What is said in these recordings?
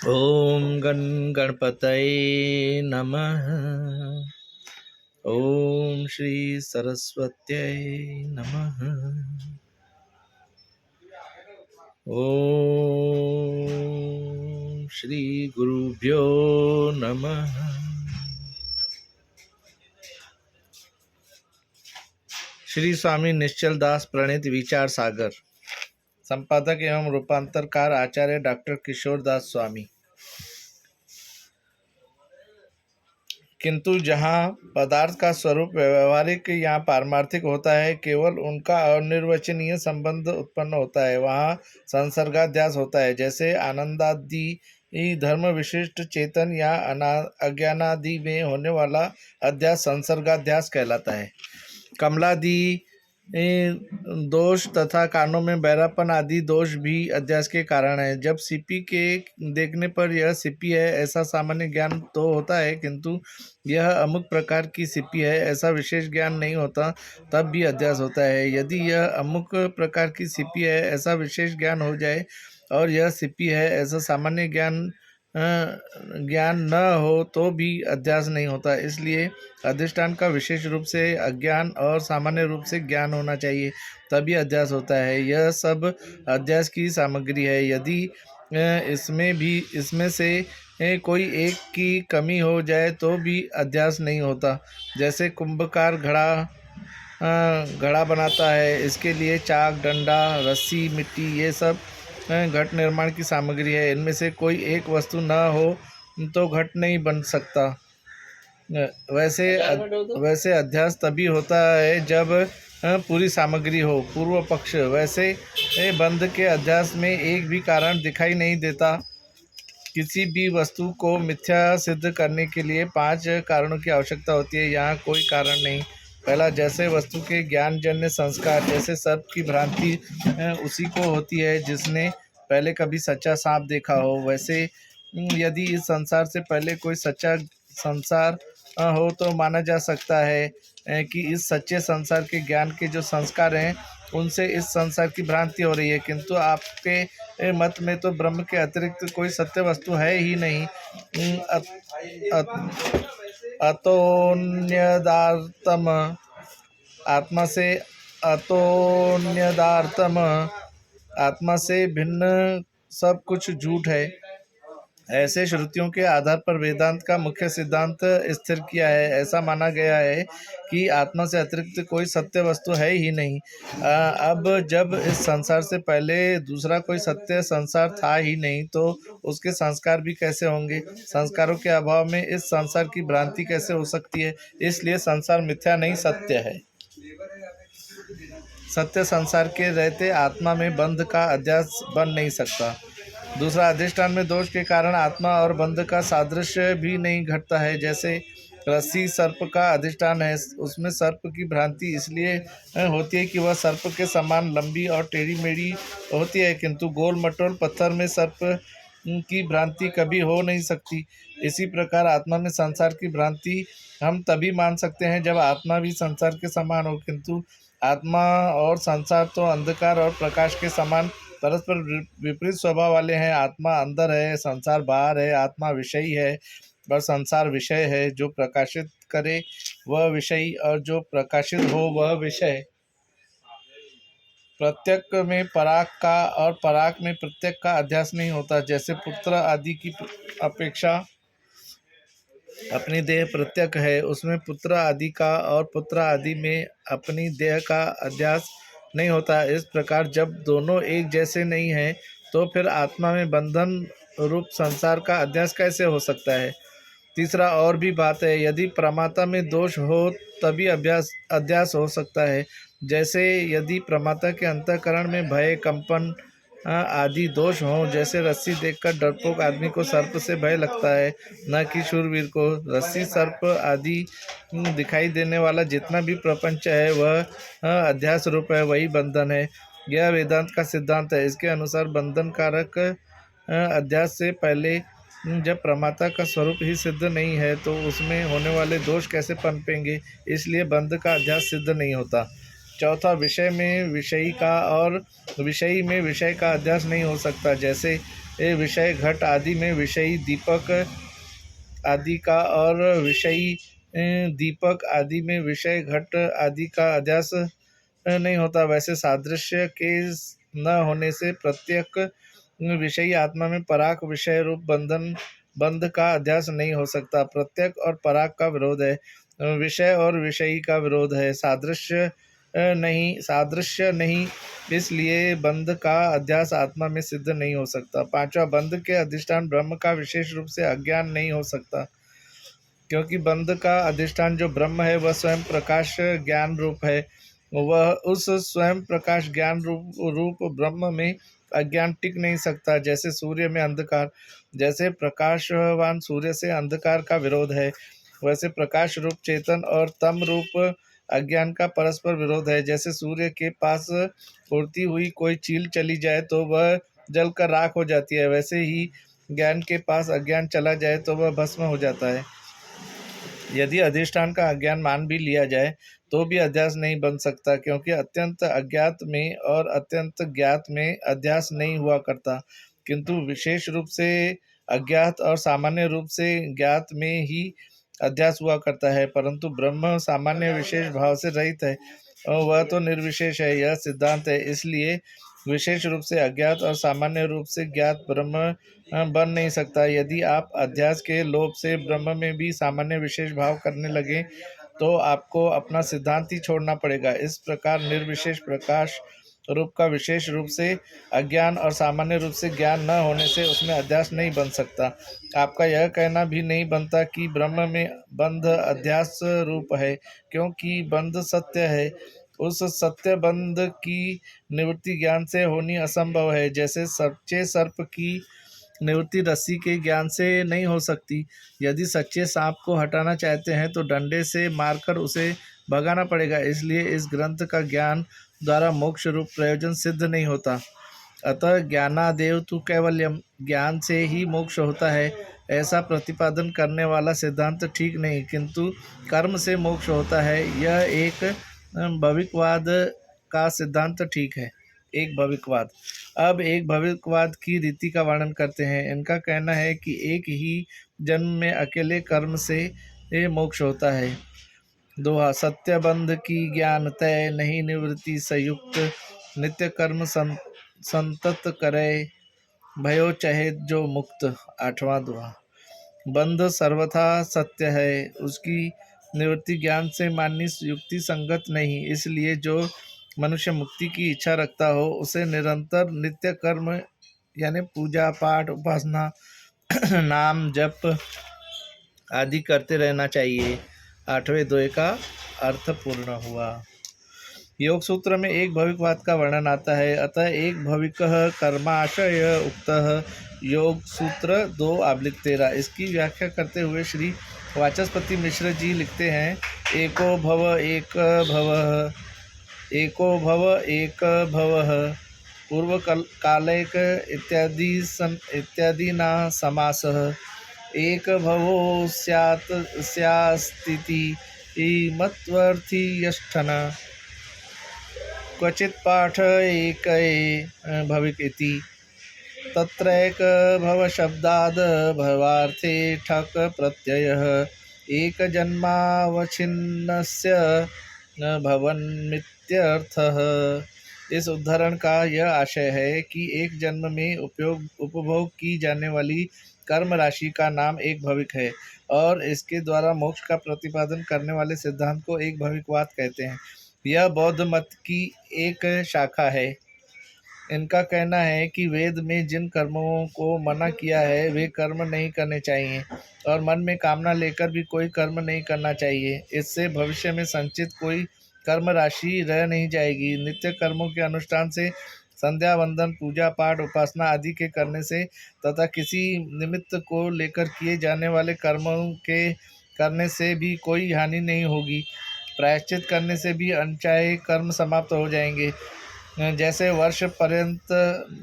ओम गण गणपतये नमः। ओम श्री सरस्वत्यै नमः। ओम श्री गुरुभ्यो नमः। श्री स्वामी निश्चल दास प्रणीत विचार सागर, संपादक एवं रूपांतरकार आचार्य डॉक्टर किशोर दास स्वामी। किंतु जहाँ पदार्थ का स्वरूप व्यवहारिक या पारमार्थिक होता है, केवल उनका अनिर्वचनीय संबंध उत्पन्न होता है, वहाँ संसर्गाध्यास होता है। जैसे आनंदादि धर्म विशिष्ट चेतन या अज्ञानादि में होने वाला अध्यास संसर्गाध्यास कहलाता है। कमलादि दोष तथा कानों में बहरापन आदि दोष भी अध्यास के कारण है। जब सीपी के देखने पर यह सीपी है ऐसा सामान्य ज्ञान तो होता है, किंतु यह अमुक प्रकार की सीपी है ऐसा विशेष ज्ञान नहीं होता, तब भी अध्यास होता है। यदि यह अमुक प्रकार की सीपी है ऐसा विशेष ज्ञान हो जाए और यह सीपी है ऐसा सामान्य ज्ञान न हो तो भी अध्यास नहीं होता। इसलिए अधिष्ठान का विशेष रूप से अज्ञान और सामान्य रूप से ज्ञान होना चाहिए, तभी अध्यास होता है। यह सब अध्यास की सामग्री है। यदि इसमें से कोई एक की कमी हो जाए तो भी अध्यास नहीं होता। जैसे कुंभकार घड़ा बनाता है, इसके लिए चाक, डंडा, रस्सी, मिट्टी ये सब घट निर्माण की सामग्री है। इनमें से कोई एक वस्तु न हो तो घट नहीं बन सकता। वैसे अध्यास तभी होता है जब पूरी सामग्री हो। पूर्व पक्ष, वैसे बंध के अध्यास में एक भी कारण दिखाई नहीं देता। किसी भी वस्तु को मिथ्या सिद्ध करने के लिए 5 कारणों की आवश्यकता होती है, यहाँ कोई कारण नहीं। पहला, जैसे वस्तु के ज्ञानजन्य संस्कार, जैसे सर्प की भ्रांति उसी को होती है जिसने पहले कभी सच्चा सांप देखा हो। वैसे यदि इस संसार से पहले कोई सच्चा संसार हो तो माना जा सकता है कि इस सच्चे संसार के ज्ञान के जो संस्कार हैं उनसे इस संसार की भ्रांति हो रही है। किंतु आपके मत में तो ब्रह्म के अतिरिक्त कोई सत्य वस्तु है ही नहीं। अतोन्यदार्थम आत्मा से अतोन्यदार्थम आत्मा से भिन्न सब कुछ झूठ है। ऐसे श्रुतियों के आधार पर वेदांत का मुख्य सिद्धांत स्थिर किया है। ऐसा माना गया है कि आत्मा से अतिरिक्त कोई सत्य वस्तु है ही नहीं। अब जब इस संसार से पहले दूसरा कोई सत्य संसार था ही नहीं तो उसके संस्कार भी कैसे होंगे? संस्कारों के अभाव में इस संसार की भ्रांति कैसे हो सकती है? इसलिए संसार मिथ्या नहीं, सत्य है। सत्य संसार के रहते आत्मा में बंध का अध्यास बन नहीं सकता। दूसरा, अधिष्ठान में दोष के कारण आत्मा और बंध का सादृश्य भी नहीं घटता है। जैसे रस्सी सर्प का अधिष्ठान है, उसमें सर्प की भ्रांति इसलिए होती है कि वह सर्प के समान लंबी और टेढ़ी मेढ़ी होती है, किंतु गोल मटोल पत्थर में सर्प की भ्रांति कभी हो नहीं सकती। इसी प्रकार आत्मा में संसार की भ्रांति हम तभी मान सकते हैं जब आत्मा भी संसार के समान हो, किंतु आत्मा और संसार तो अंधकार और प्रकाश के समान परस्पर विपरीत स्वभाव वाले हैं। आत्मा अंदर है, संसार बाहर है। आत्मा विषयी है और संसार विषय है। जो प्रकाशित करे वह विषयी और जो प्रकाशित हो वह विषय। प्रत्यक में पराक का और पराक में प्रत्यक का अध्यास नहीं होता। जैसे पुत्र आदि की अपेक्षा अपनी देह प्रत्यक है, उसमें पुत्र आदि का और पुत्र आदि में अपनी देह का अध्यास नहीं होता। इस प्रकार जब दोनों एक जैसे नहीं हैं तो फिर आत्मा में बंधन रूप संसार का अध्यास कैसे हो सकता है? तीसरा, और भी बात है, यदि प्रमाता में दोष हो तभी अध्यास हो सकता है। जैसे यदि प्रमाता के अंतःकरण में भय, कंपन आदि दोष हों। जैसे रस्सी देखकर डरपोक आदमी को सर्प से भय लगता है, न कि शूरवीर को। रस्सी, सर्प आदि दिखाई देने वाला जितना भी प्रपंच है वह अध्यास रूप है, वही बंधन है। यह वेदांत का सिद्धांत है। इसके अनुसार बंधन कारक अध्यास से पहले जब प्रमाता का स्वरूप ही सिद्ध नहीं है तो उसमें होने वाले दोष कैसे पनपेंगे? इसलिए बंध का अध्यास सिद्ध नहीं होता। चौथा, विषय में विषयी का और विषयी में विषय का अध्यास नहीं हो सकता। जैसे ये विषय घट आदि में विषयी दीपक आदि का और विषयी दीपक आदि में विषय घट आदि का अध्यास नहीं होता, वैसे सादृश्य के न होने से प्रत्येक विषयी आत्मा में पराक विषय रूप बंध का अध्यास नहीं हो सकता। प्रत्येक और पराक का विरोध है, विषय और विषयी का विरोध है, सादृश्य नहीं, इसलिए बंध का अध्यास आत्मा में सिद्ध नहीं हो सकता। पांचवा, बंध के अधिष्ठान ब्रह्म का विशेष रूप से अज्ञान नहीं हो सकता, क्योंकि बंध का अधिष्ठान जो ब्रह्म है वह स्वयं प्रकाश ज्ञान रूप है। वह उस स्वयं प्रकाश ज्ञान रूप ब्रह्म में अज्ञान टिक नहीं सकता। जैसे सूर्य में अंधकार, जैसे प्रकाशवान सूर्य से अंधकार का विरोध है, वैसे प्रकाश रूप चेतन और तम रूप अज्ञान का परस्पर विरोध है। जैसे सूर्य के पास उड़ती हुई कोई चील चली जाए तो वह जलकर राख हो जाती है, वैसे ही ज्ञान के पास अज्ञान चला जाए तो वह भस्म हो जाता है। यदि अधिष्ठान का अज्ञान मान भी लिया जाए तो भी अध्यास नहीं बन सकता, क्योंकि अत्यंत अज्ञात में और अत्यंत ज्ञात में अध्यास नहीं हुआ करता, किंतु विशेष रूप से अज्ञात और सामान्य रूप से ज्ञात में ही अध्यास हुआ करता है। परंतु ब्रह्म सामान्य विशेष भाव से रहित है और वह तो निर्विशेष है, यह सिद्धांत है। इसलिए विशेष रूप से अज्ञात और सामान्य रूप से ज्ञात ब्रह्म बन नहीं सकता। यदि आप अध्यास के लोभ से ब्रह्म में भी सामान्य विशेष भाव करने लगे तो आपको अपना सिद्धांत ही छोड़ना पड़ेगा। इस प्रकार निर्विशेष प्रकाश रूप का विशेष रूप से अज्ञान और सामान्य रूप से ज्ञान न होने से उसमें अध्यास नहीं बन सकता। आपका यह कहना भी नहीं बनता कि ब्रह्म में बंध अध्यास रूप है, क्योंकि बंध सत्य है। उस सत्य बंध की निवृत्ति ज्ञान से होनी असंभव है, जैसे सच्चे सर्प की निवृत्ति रस्सी के ज्ञान से नहीं हो सकती। यदि सच्चे सांप को हटाना चाहते हैं तो डंडे से मारकर उसे भगाना पड़ेगा। इसलिए इस ग्रंथ का ज्ञान द्वारा मोक्ष रूप प्रयोजन सिद्ध नहीं होता। अतः ज्ञानादेव तु कैवल्यम, ज्ञान से ही मोक्ष होता है, ऐसा प्रतिपादन करने वाला सिद्धांत ठीक नहीं, किंतु कर्म से मोक्ष होता है, यह एक भविकवाद का सिद्धांत ठीक है। एक भविकवाद। अब एक भविकवाद की रीति का वर्णन करते हैं। इनका कहना है कि एक ही जन्म में अकेले कर्म से मोक्ष होता है। दोहा, सत्य बंध की ज्ञान तय, नहीं निवृत्ति संयुक्त, नित्य कर्म संतत करे, भयो चहे जो मुक्त। आठवां दोहा, बंध सर्वथा सत्य है, उसकी निवृत्ति ज्ञान से माननी युक्ति संगत नहीं। इसलिए जो मनुष्य मुक्ति की इच्छा रखता हो उसे निरंतर नित्य कर्म यानी पूजा पाठ उपासना नाम जप आदि करते रहना चाहिए। आठवें दोहे का अर्थ पूर्ण हुआ। योग सूत्र में एक भविकवाद का वर्णन आता है। अतः एक भविकः कर्माशय उक्तः, योग सूत्र 2/13। इसकी व्याख्या करते हुए श्री वाचस्पति मिश्र जी लिखते हैं, एको भव एक भवः, एको भव एक भवः, पूर्व कालैक इत्यादि न समासः, एक भवो स्यास्तीति मत्वर्थी यष्ठन, क्वचित् पाठ एकै भविक इति, तत्रैक भव शब्दाद् भवार्थे ठक प्रत्ययः, एक जन्मावच्छिन्नस्य भवन्मित्यर्थः। इस उदाहरण का यह आशय है कि एक जन्म में उपभोग की जाने वाली कर्म राशि का नाम एक भविक है और इसके द्वारा मोक्ष का प्रतिपादन करने वाले सिद्धांत को एक भविकवाद कहते हैं। यह बौद्ध मत की एक शाखा है। इनका कहना है कि वेद में जिन कर्मों को मना किया है वे कर्म नहीं करने चाहिए और मन में कामना लेकर भी कोई कर्म नहीं करना चाहिए। इससे भविष्य में संचित कोई कर्म राशि रह नहीं जाएगी। नित्य कर्मों के अनुष्ठान से, संध्या वंदन पूजा पाठ उपासना आदि के करने से तथा किसी निमित्त को लेकर किए जाने वाले कर्मों के करने से भी कोई हानि नहीं होगी। प्रायश्चित करने से भी अनचाहे कर्म समाप्त हो जाएंगे। जैसे वर्ष पर्यंत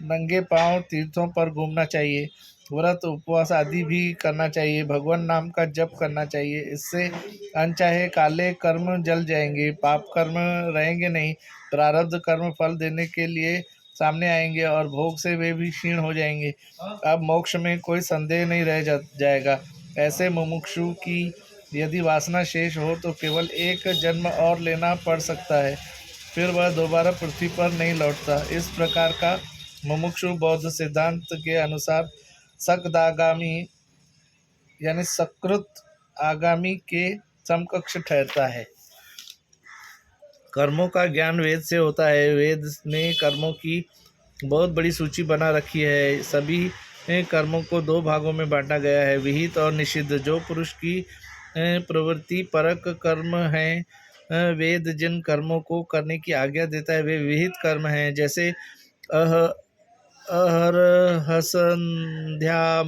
नंगे पांव तीर्थों पर घूमना चाहिए, व्रत उपवास आदि भी करना चाहिए, भगवान नाम का जप करना चाहिए। इससे अनचाहे काले कर्म जल जाएंगे, पाप कर्म रहेंगे नहीं। प्रारब्ध कर्म फल देने के लिए सामने आएंगे और भोग से वे भी क्षीण हो जाएंगे। अब मोक्ष में कोई संदेह नहीं रह जाएगा। ऐसे मुमुक्षु की यदि वासना शेष हो तो केवल एक जन्म और लेना पड़ सकता है, फिर वह दोबारा पृथ्वी पर नहीं लौटता। इस प्रकार का मुमुक्षु बौद्ध सिद्धांत के अनुसार सकदागामी यानी सकृत आगामी के समकक्ष ठहरता है। कर्मों का ज्ञान वेद से होता है। वेद ने कर्मों की बहुत बड़ी सूची बना रखी है। सभी कर्मों को दो भागों में बांटा गया है, विहित और निषिद्ध। जो पुरुष की प्रवृत्ति परक कर्म हैं, वेद जिन कर्मों को करने की आज्ञा देता है वे विहित कर्म हैं, जैसे अहरह संध्यामुपासित।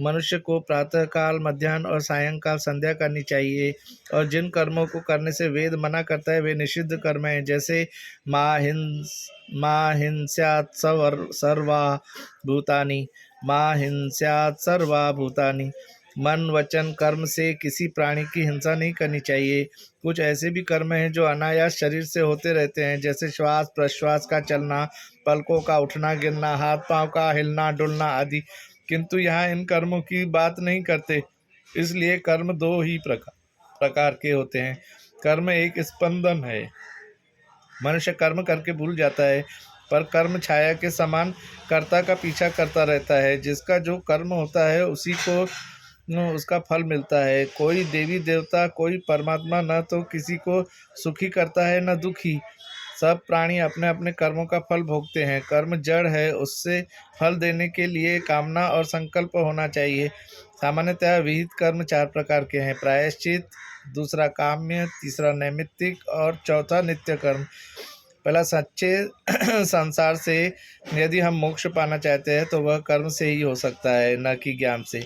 मनुष्य को प्रातःकाल, मध्याह्न और सायंकाल संध्या करनी चाहिए। और जिन कर्मों को करने से वेद मना करता है वे निषिद्ध कर्म हैं, जैसे मां हिंस्यात् सर्वा भूतानि, मां हिंस्यात् सर्वा भूतानि। मन, वचन, कर्म से किसी प्राणी की हिंसा नहीं करनी चाहिए। कुछ ऐसे भी कर्म हैं जो अनायास शरीर से होते रहते हैं, जैसे श्वास प्रश्वास का चलना, पलकों का उठना गिरना, हाथ पांव का हिलना डुलना आदि। किंतु यहाँ इन कर्मों की बात नहीं करते, इसलिए कर्म दो ही प्रकार के होते हैं। कर्म एक स्पंदन है। मनुष्य कर्म करके भूल जाता है, पर कर्म छाया के समान कर्ता का पीछा करता रहता है। जिसका जो कर्म होता है उसी को उसका फल मिलता है। कोई देवी देवता, कोई परमात्मा न तो किसी को सुखी करता है न दुखी। सब प्राणी अपने अपने कर्मों का फल भोगते हैं। कर्म जड़ है, उससे फल देने के लिए कामना और संकल्प होना चाहिए। सामान्यतः विहित कर्म चार प्रकार के हैं: प्रायश्चित, दूसरा काम्य, तीसरा नैमित्तिक और चौथा नित्य कर्म। पहला, सच्चे संसार से यदि हम मोक्ष पाना चाहते हैं तो वह कर्म से ही हो सकता है, न कि ज्ञान से।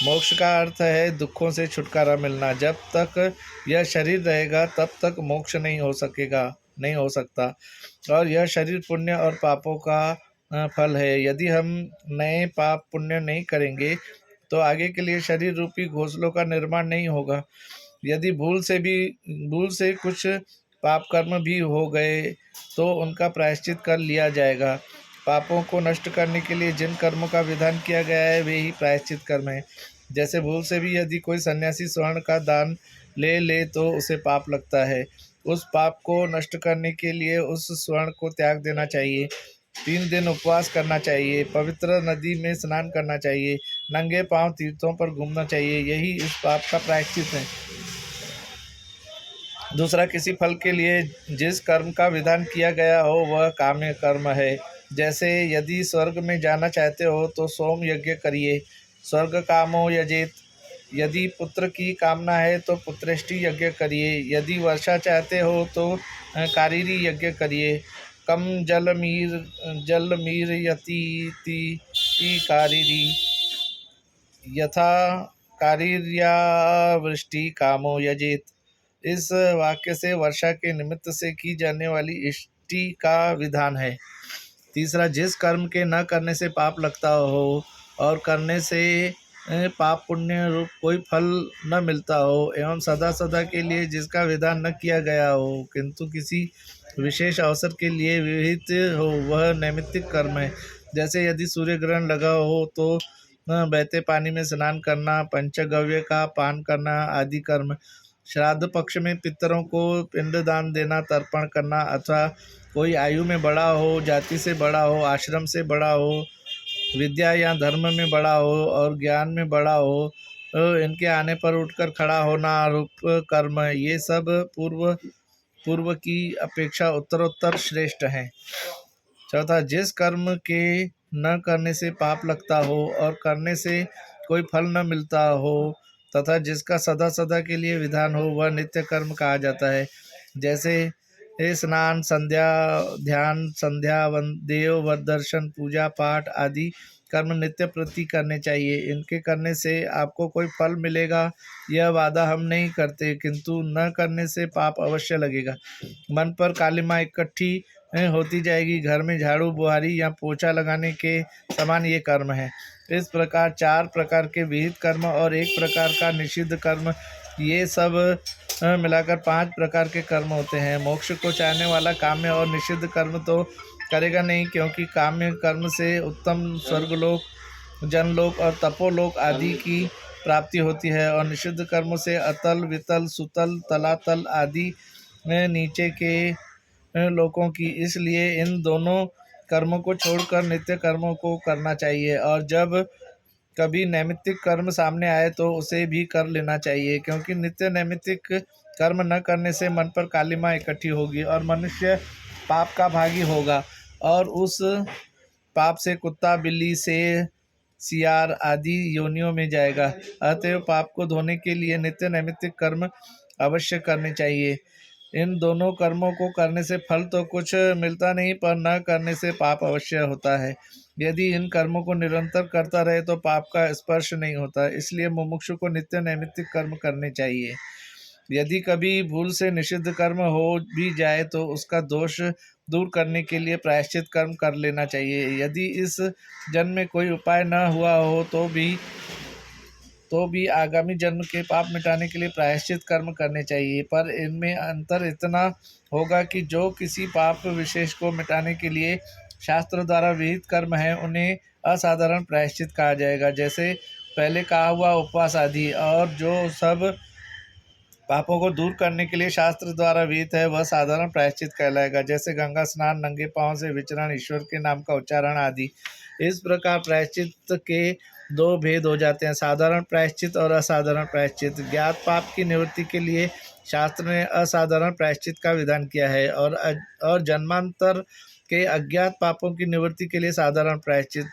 मोक्ष का अर्थ है दुखों से छुटकारा मिलना। जब तक यह शरीर रहेगा तब तक मोक्ष नहीं हो सकता। और यह शरीर पुण्य और पापों का फल है। यदि हम नए पाप पुण्य नहीं करेंगे तो आगे के लिए शरीर रूपी घोंसलों का निर्माण नहीं होगा। यदि भूल से कुछ पाप कर्म भी हो गए तो उनका प्रायश्चित कर लिया जाएगा। पापों को नष्ट करने के लिए जिन कर्मों का विधान किया गया है वे ही प्रायश्चित कर्म हैं। जैसे भूल से भी यदि कोई सन्यासी स्वर्ण का दान ले तो उसे पाप लगता है। उस पाप को नष्ट करने के लिए उस स्वर्ण को त्याग देना चाहिए। 3 दिन उपवास करना चाहिए, पवित्र नदी में स्नान करना चाहिए, नंगे पांव तीर्थों पर घूमना चाहिए। यही इस पाप का प्रायश्चित है। दूसरा, किसी फल के लिए जिस कर्म का विधान किया गया हो वह काम्य कर्म है। जैसे यदि स्वर्ग में जाना चाहते हो तो सोम यज्ञ करिए, स्वर्ग कामो यजेत। यदि पुत्र की कामना है तो पुत्रेष्टि यज्ञ करिए। यदि वर्षा चाहते हो तो कारीरी यज्ञ करिए। कम जलमीर यतीति कारीरी, यथा कारीर्या वृष्टि कामो यजेत। इस वाक्य से वर्षा के निमित्त से की जाने वाली इष्टि का विधान है। तीसरा, जिस कर्म के न करने से पाप लगता हो और करने से पाप पुण्य रूप कोई फल न मिलता हो, एवं सदा सदा के लिए जिसका विधान न किया गया हो किंतु किसी विशेष अवसर के लिए विहित हो, वह नैमित्तिक कर्म है। जैसे यदि सूर्य ग्रहण लगा हो तो बहते पानी में स्नान करना, पंचगव्य का पान करना आदि कर्म। श्राद्ध पक्ष में पितरों को पिंडदान देना, तर्पण करना, अथवा कोई आयु में बड़ा हो, जाति से बड़ा हो, आश्रम से बड़ा हो, विद्या या धर्म में बड़ा हो और ज्ञान में बड़ा हो, इनके आने पर उठकर खड़ा होना रूप कर्म, ये सब पूर्व की अपेक्षा उत्तरोत्तर श्रेष्ठ हैं। चौथा, जिस कर्म के न करने से पाप लगता हो और करने से कोई फल न मिलता हो तथा जिसका सदा सदा के लिए विधान हो वह नित्य कर्म कहा जाता है। जैसे स्नान, संध्या, ध्यान, देव दर्शन, पूजा पाठ आदि कर्म नित्य प्रति करने चाहिए। इनके करने से आपको कोई फल मिलेगा यह वादा हम नहीं करते, किंतु न करने से पाप अवश्य लगेगा। मन पर कालिमा इकट्ठी होती जाएगी। घर में झाड़ू, बुहारी या पोछा लगाने के समान ये कर्म है। इस प्रकार 4 प्रकार के विहित कर्म और 1 प्रकार का निषिद्ध कर्म, ये सब मिलाकर 5 प्रकार के कर्म होते हैं। मोक्ष को चाहने वाला काम्य और निषिद्ध कर्म तो करेगा नहीं, क्योंकि काम्य कर्म से उत्तम स्वर्गलोक, जनलोक और तपोलोक आदि की प्राप्ति होती है, और निषिद्ध कर्मों से अतल, वितल, सुतल, तलातल आदि में नीचे के लोगों की। इसलिए इन दोनों कर्मों को छोड़कर नित्य कर्मों को करना चाहिए, और जब कभी नैमित्तिक कर्म सामने आए तो उसे भी कर लेना चाहिए, क्योंकि नित्य नैमित्तिक कर्म न करने से मन पर कालिमा इकट्ठी होगी और मनुष्य पाप का भागी होगा, और उस पाप से कुत्ता, बिल्ली, शेर, सियार आदि योनियों में जाएगा। अतएव पाप को धोने के लिए नित्य नैमित्तिक कर्म अवश्य करने चाहिए। इन दोनों कर्मों को करने से फल तो कुछ मिलता नहीं, पर न करने से पाप अवश्य होता है। यदि इन कर्मों को निरंतर करता रहे तो पाप का स्पर्श नहीं होता। इसलिए मुमुक्षु को नित्य नैमित्तिक कर्म करने चाहिए। यदि कभी भूल से निषिद्ध कर्म हो भी जाए तो उसका दोष दूर करने के लिए प्रायश्चित कर्म कर लेना चाहिए। यदि इस जन्म में कोई उपाय न हुआ हो तो भी आगामी जन्म के पाप मिटाने के लिए प्रायश्चित कर्म करने चाहिए, पर इनमें अंतर इतना होगा कि जो किसी पाप विशेष को मिटाने के लिए शास्त्र द्वारा विहित कर्म है उन्हें असाधारण प्रायश्चित कहा जाएगा, जैसे पहले कहा हुआ उपवास आदि। और जो सब पापों को दूर करने के लिए शास्त्र द्वारा विहित है वह साधारण प्रायश्चित कहलाएगा, जैसे गंगा स्नान, नंगे पांव से विचरण, ईश्वर के नाम का उच्चारण आदि। इस प्रकार प्रायश्चित के दो भेद हो जाते हैं, साधारण प्रायश्चित और असाधारण प्रायश्चित। ज्ञात पाप की निवृत्ति के लिए शास्त्र ने असाधारण प्रायश्चित का विधान किया है, और जन्मांतर के अज्ञात पापों की निवृत्ति के लिए साधारण प्रायश्चित।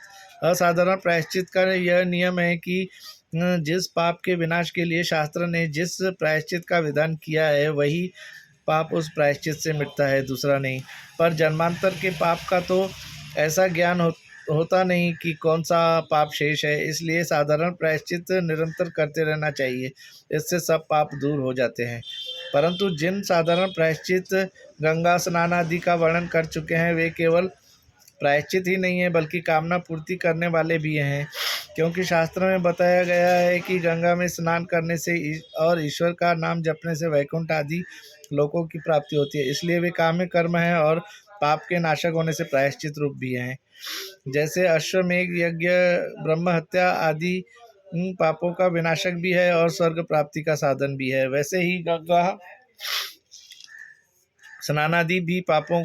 असाधारण प्रायश्चित का यह नियम है कि जिस पाप के विनाश के लिए शास्त्र ने जिस प्रायश्चित का विधान किया है वही पाप उस प्रायश्चित से मिटता है, दूसरा नहीं। पर जन्मांतर के पाप का तो ऐसा ज्ञान होता नहीं कि कौन सा पाप शेष है, इसलिए साधारण प्रायश्चित निरंतर करते रहना चाहिए, इससे सब पाप दूर हो जाते हैं। परंतु जिन साधारण प्रायश्चित गंगा स्नान आदि का वर्णन कर चुके हैं वे केवल प्रायश्चित ही नहीं है बल्कि कामना पूर्ति करने वाले भी हैं, क्योंकि शास्त्र में बताया गया है कि गंगा में स्नान करने से और ईश्वर का नाम जपने से वैकुंठ आदि लोकों की प्राप्ति होती है। इसलिए वे काम्य कर्म हैं और पाप के नाशक होने से प्रायश्चित रूप भी हैं। जैसे अश्वमेघ यज्ञ, ब्रह्म हत्या आदि पापों का विनाशक भी है और स्वर्ग प्राप्ति का साधन भी है, वैसे ही गंगा स्नानादि भी पापों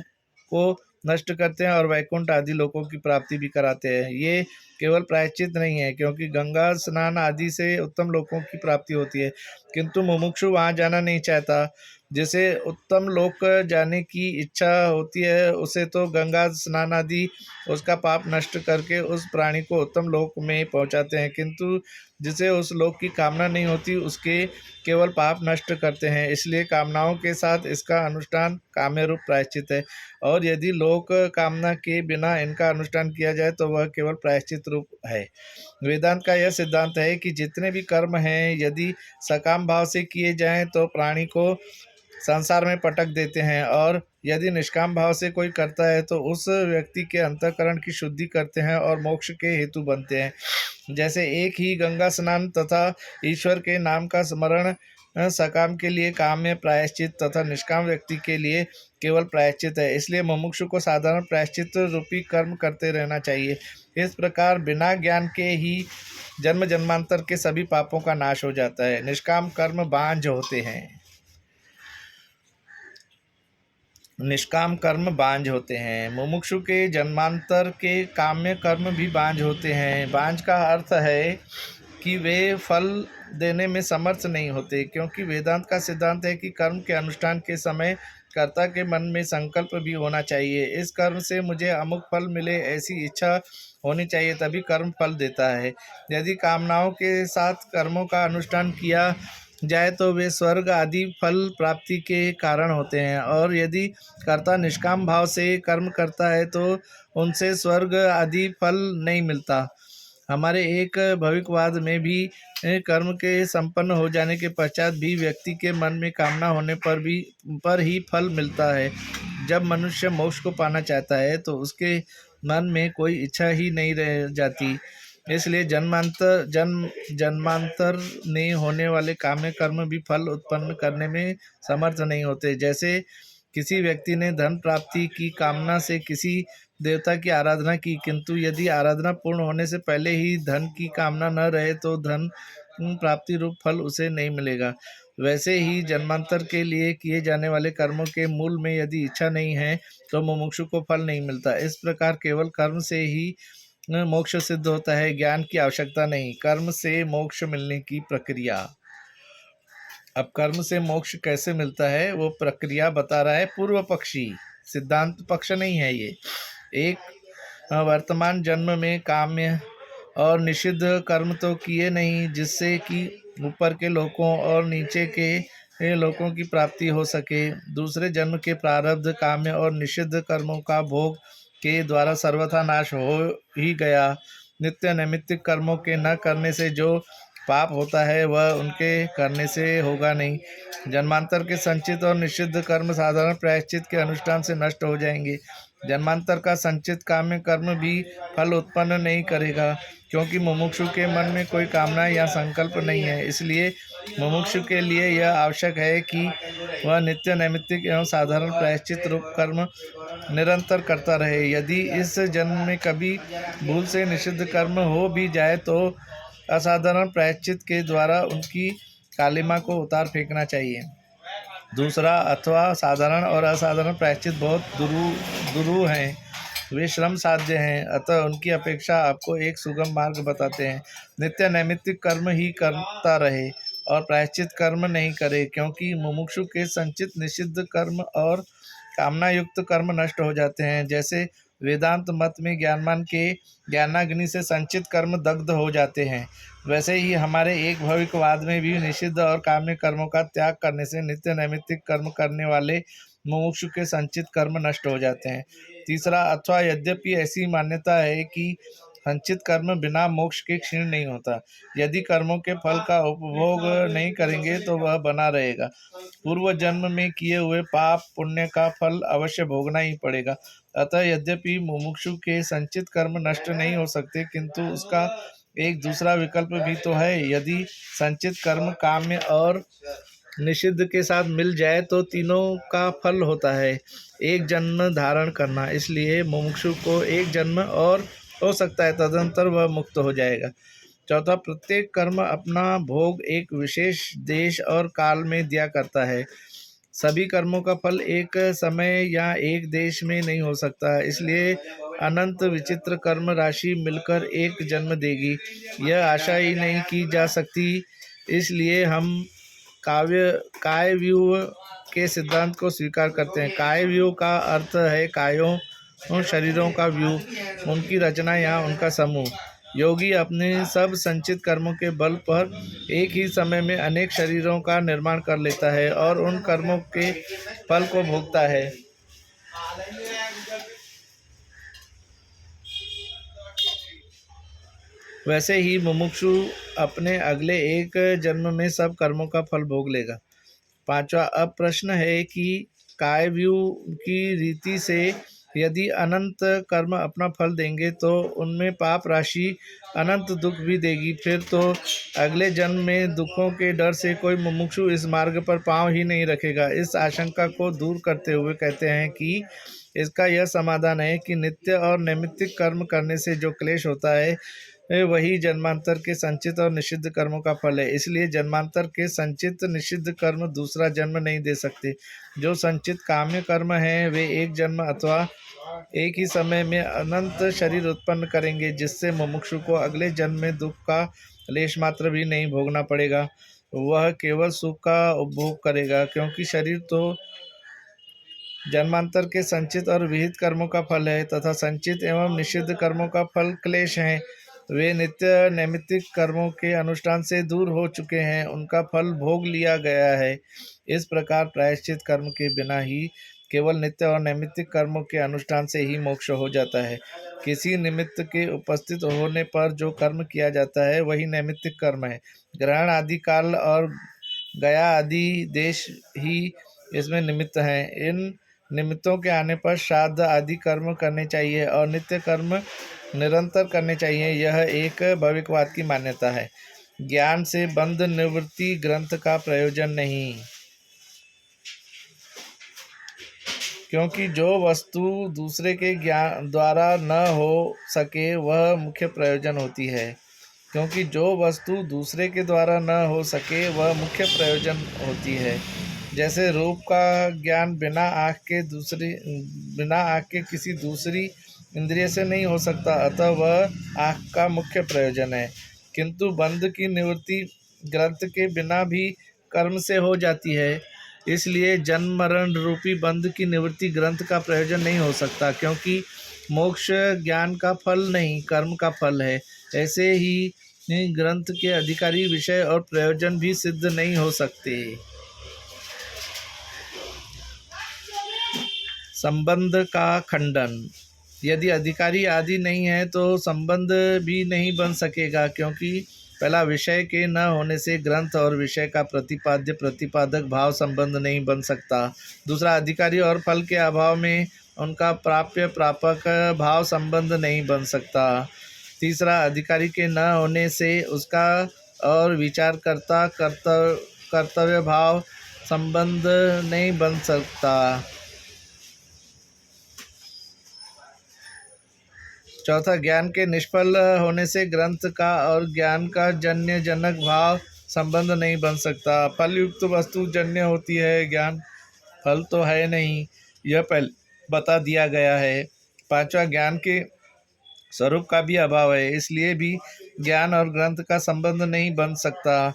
को नष्ट करते हैं और वैकुंठ आदि लोकों की प्राप्ति भी कराते हैं। ये केवल प्रायश्चित नहीं है, क्योंकि गंगा स्नान आदि से उत्तम लोकों की प्राप्ति होती है, किंतु मुमुक्षु वहाँ जाना नहीं चाहता। जिसे उत्तम लोक जाने की इच्छा होती है उसे तो गंगा स्नान आदि उसका पाप नष्ट करके उस प्राणी को उत्तम लोक में पहुँचाते हैं, किंतु जिसे उस लोक की कामना नहीं होती उसके केवल पाप नष्ट करते हैं। इसलिए कामनाओं के साथ इसका अनुष्ठान काम्य रूप प्रायश्चित है, और यदि लोक कामना के बिना इनका अनुष्ठान किया जाए तो वह केवल प्रायश्चित रूप है। वेदांत का यह सिद्धांत है कि जितने भी कर्म हैं यदि सकाम भाव से किए जाएं तो प्राणी को संसार में पटक देते हैं, और यदि निष्काम भाव से कोई करता है तो उस व्यक्ति के अंतःकरण की शुद्धि करते हैं और मोक्ष के हेतु बनते हैं। जैसे एक ही गंगा स्नान तथा ईश्वर के नाम का स्मरण सकाम के लिए काम्य प्रायश्चित तथा निष्काम व्यक्ति के लिए केवल प्रायश्चित है, इसलिए मुमुक्षु को साधारण प्रायश्चित रूपी कर्म करते रहना चाहिए। इस प्रकार बिना ज्ञान के ही जन्म जन्मांतर के सभी पापों का नाश हो जाता है। निष्काम कर्म बांझ होते हैं, निष्काम कर्म बांझ होते हैं। मुमुक्षु के जन्मांतर के काम्य कर्म भी बांझ होते हैं। बांझ का अर्थ है कि वे फल देने में समर्थ नहीं होते, क्योंकि वेदांत का सिद्धांत है कि कर्म के अनुष्ठान के समय कर्ता के मन में संकल्प भी होना चाहिए। इस कर्म से मुझे अमुक फल मिले ऐसी इच्छा होनी चाहिए, तभी कर्म फल देता है। यदि कामनाओं के साथ कर्मों का अनुष्ठान किया जाए तो वे स्वर्ग आदि फल प्राप्ति के कारण होते हैं, और यदि कर्ता निष्काम भाव से कर्म करता है तो उनसे स्वर्ग आदि फल नहीं मिलता। हमारे एक भविकवाद में भी कर्म के संपन्न हो जाने के पश्चात भी व्यक्ति के मन में कामना होने पर ही फल मिलता है। जब मनुष्य मोक्ष को पाना चाहता है तो उसके मन में कोई इच्छा ही नहीं रह जाती। इसलिए जन्मांतर में होने वाले काम्य कर्म भी फल उत्पन्न करने में समर्थ नहीं होते। जैसे किसी व्यक्ति ने धन प्राप्ति की कामना से किसी देवता की आराधना की, किंतु यदि आराधना पूर्ण होने से पहले ही धन की कामना न रहे तो धन प्राप्ति रूप फल उसे नहीं मिलेगा। वैसे ही जन्मांतर के लिए किए जाने वाले कर्मों के मूल में यदि इच्छा नहीं है तो मुमुक्षु को फल नहीं मिलता। इस प्रकार केवल कर्म से ही मोक्ष सिद्ध होता है, ज्ञान की आवश्यकता नहीं। कर्म से मोक्ष मिलने की प्रक्रिया। अब कर्म से मोक्ष कैसे मिलता है वो प्रक्रिया बता रहा है पूर्व पक्षी, सिद्धांत पक्ष नहीं है ये। एक, वर्तमान जन्म में काम्य और निषिद्ध कर्म तो किए नहीं जिससे कि ऊपर के लोकों और नीचे के लोकों की प्राप्ति हो सके। दूसरे जन्म के प्रारब्ध काम्य और निषिद्ध कर्मों का भोग के द्वारा सर्वथा नाश हो ही गया। नित्य नैमित्तिक कर्मों के न करने से जो पाप होता है वह उनके करने से होगा नहीं। जन्मांतर के संचित और निषिद्ध कर्म साधारण प्रायश्चित के अनुष्ठान से नष्ट हो जाएंगे। जन्मांतर का संचित काम्य कर्म भी फल उत्पन्न नहीं करेगा, क्योंकि मुमुक्षु के मन में कोई कामना या संकल्प नहीं है। इसलिए मुमुक्षु के लिए यह आवश्यक है कि वह नित्य नैमित्तिक एवं साधारण प्रायश्चित रूप कर्म निरंतर करता रहे। यदि इस जन्म में कभी भूल से निषिद्ध कर्म हो भी जाए तो असाधारण प्रायश्चित के द्वारा उनकी कालिमा को उतार फेंकना चाहिए। दूसरा, अथवा साधारण और असाधारण प्रायश्चित बहुत दुरूह हैं, वे श्रम साध्य हैं, अतः उनकी अपेक्षा आपको एक सुगम मार्ग बताते हैं। नित्य नैमित्तिक कर्म ही करता रहे और प्रायश्चित कर्म नहीं करे, क्योंकि मुमुक्षु के संचित निषिद्ध कर्म और कामना युक्त कर्म नष्ट हो जाते हैं। जैसे वेदांत मत में ज्ञानमान के ज्ञानाग्नि से संचित कर्म दग्ध हो जाते हैं, वैसे ही हमारे एक भविकवाद में भी निषिद्ध और काम्य कर्मों का त्याग करने से नित्य नैमित्तिक कर्म करने वाले मुमुक्षु के संचित कर्म नष्ट हो जाते हैं। तीसरा, अथवा यद्यपि ऐसी मान्यता है कि संचित कर्म बिना मोक्ष के क्षीण नहीं होता, यदि कर्मों के फल का उपभोग नहीं करेंगे तो वह बना रहेगा। पूर्व जन्म में किए हुए पाप पुण्य का फल अवश्य भोगना ही पड़ेगा। अतः यद्यपि मुमुक्षु के संचित कर्म नष्ट नहीं हो सकते, किंतु उसका एक दूसरा विकल्प भी तो है। यदि संचित कर्म काम्य और निषिद्ध के साथ मिल जाए तो तीनों का फल होता है, एक जन्म धारण करना। इसलिए मुमुक्षु को एक जन्म और हो सकता है, तदनंतर वह मुक्त हो जाएगा। चौथा, प्रत्येक कर्म अपना भोग एक विशेष देश और काल में दिया करता है। सभी कर्मों का फल एक समय या एक देश में नहीं हो सकता, इसलिए अनंत विचित्र कर्म राशि मिलकर एक जन्म देगी, यह आशा ही नहीं की जा सकती। इसलिए हम कायव्यूह के सिद्धांत को स्वीकार करते हैं। कायव्यूह का अर्थ है कायों और शरीरों का व्यूह, उनकी रचना या उनका समूह। योगी अपने सब संचित कर्मों के बल पर एक ही समय में अनेक शरीरों का निर्माण कर लेता है और उन कर्मों के फल को भोगता है। वैसे ही मुमुक्षु अपने अगले एक जन्म में सब कर्मों का फल भोग लेगा। पांचवा, अब प्रश्न है कि कायव्यूह की रीति से यदि अनंत कर्म अपना फल देंगे तो उनमें पाप राशि अनंत दुख भी देगी, फिर तो अगले जन्म में दुखों के डर से कोई मुमुक्षु इस मार्ग पर पांव ही नहीं रखेगा। इस आशंका को दूर करते हुए कहते हैं कि इसका यह समाधान है कि नित्य और नैमित्तिक कर्म करने से जो क्लेश होता है वही जन्मांतर के संचित और निषिद्ध कर्मों का फल है। इसलिए जन्मांतर के संचित निषिद्ध कर्म दूसरा जन्म नहीं दे सकते। जो संचित काम्य कर्म हैं वे एक जन्म अथवा एक ही समय में अनंत शरीर उत्पन्न करेंगे, जिससे मुमुक्षु को अगले जन्म में दुख का लेश मात्र भी नहीं भोगना पड़ेगा, वह केवल सुख का उपभोग करेगा, क्योंकि शरीर तो जन्मांतर के संचित और विहित कर्मों का फल है तथा संचित एवं निषिद्ध कर्मों का फल क्लेश हैं। वे नित्य नैमित्तिक कर्मों के अनुष्ठान से दूर हो चुके हैं, उनका फल भोग लिया गया है। इस प्रकार प्रायश्चित कर्म के बिना ही केवल नित्य और नैमित्तिक कर्मों के अनुष्ठान से ही मोक्ष हो जाता है। किसी निमित्त के उपस्थित होने पर जो कर्म किया जाता है वही नैमित्तिक कर्म है। ग्रहण आदि काल और गया आदि देश ही इसमें निमित्त हैं। इन निमित्तों के आने पर श्राद्ध आदि कर्म करने चाहिए और नित्य कर्म निरंतर करने चाहिए। यह एक भविष्यवाद की मान्यता है। ज्ञान से बंध निवृत्ति ग्रंथ का प्रयोजन नहीं, क्योंकि जो वस्तु दूसरे के ज्ञान द्वारा न हो सके वह मुख्य प्रयोजन होती है। क्योंकि जो वस्तु दूसरे के द्वारा न हो सके वह मुख्य प्रयोजन होती है। जैसे रूप का ज्ञान बिना आँख के किसी दूसरी इंद्रिय से नहीं हो सकता, अतः वह आँख का मुख्य प्रयोजन है। किंतु बंध की निवृत्ति ग्रंथ के बिना भी कर्म से हो जाती है। इसलिए जन्म मरण रूपी बंध की निवृत्ति ग्रंथ का प्रयोजन नहीं हो सकता, क्योंकि मोक्ष ज्ञान का फल नहीं, कर्म का फल है। ऐसे ही ग्रंथ के अधिकारी विषय और प्रयोजन भी सिद्ध नहीं हो सकते। संबंध का खंडन। यदि अधिकारी आदि नहीं है तो संबंध भी नहीं बन सकेगा, क्योंकि पहला विषय के न होने से ग्रंथ और विषय का प्रतिपाद्य प्रतिपादक भाव संबंध नहीं बन सकता। दूसरा, अधिकारी और फल के अभाव में उनका प्राप्य प्रापक भाव संबंध नहीं बन सकता। तीसरा, अधिकारी के न होने से उसका और विचार करता कर्तव्य भाव संबंध नहीं बन सकता। चौथा, ज्ञान के निष्फल होने से ग्रंथ का और ज्ञान का जन्य जनक भाव संबंध नहीं बन सकता। फल युक्त वस्तु जन्य होती है, ज्ञान फल तो है नहीं, यह पहले बता दिया गया है। पांचवा, ज्ञान के स्वरूप का भी अभाव है, इसलिए भी ज्ञान और ग्रंथ का संबंध नहीं बन सकता,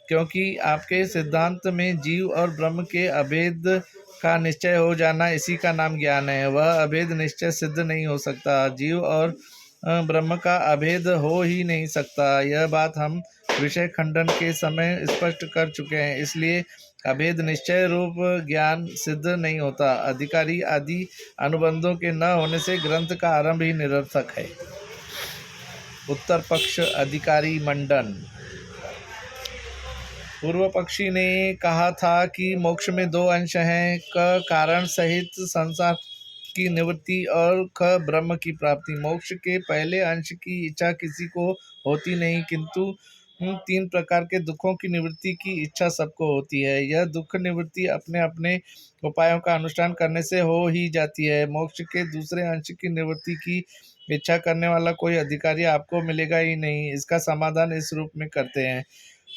क्योंकि आपके सिद्धांत में जीव और ब्रह्म के अभेद का निश्चय हो जाना, इसी का नाम ज्ञान है। वह अभेद निश्चय सिद्ध नहीं हो सकता। जीव और ब्रह्म का अभेद हो ही नहीं सकता। यह बात हम विषय खंडन के समय स्पष्ट कर चुके हैं। इसलिए अभेद निश्चय रूप ज्ञान सिद्ध नहीं होता। अधिकारी आदि अनुबंधों के न होने से ग्रंथ का आरंभ ही निरर्थक है। उत्तर पक्ष अधिकारी मंडन। पूर्व पक्षी ने कहा था कि मोक्ष में दो अंश हैं, क कारण सहित संसार की निवृत्ति और ख ब्रह्म की प्राप्ति। मोक्ष के पहले अंश की इच्छा किसी को होती नहीं, किंतु तीन प्रकार के दुखों की निवृत्ति की इच्छा सबको होती है। यह दुख निवृत्ति अपने अपने उपायों का अनुष्ठान करने से हो ही जाती है। मोक्ष के दूसरे अंश की निवृत्ति की इच्छा करने वाला कोई अधिकारी आपको मिलेगा ही नहीं। इसका समाधान इस रूप में करते हैं।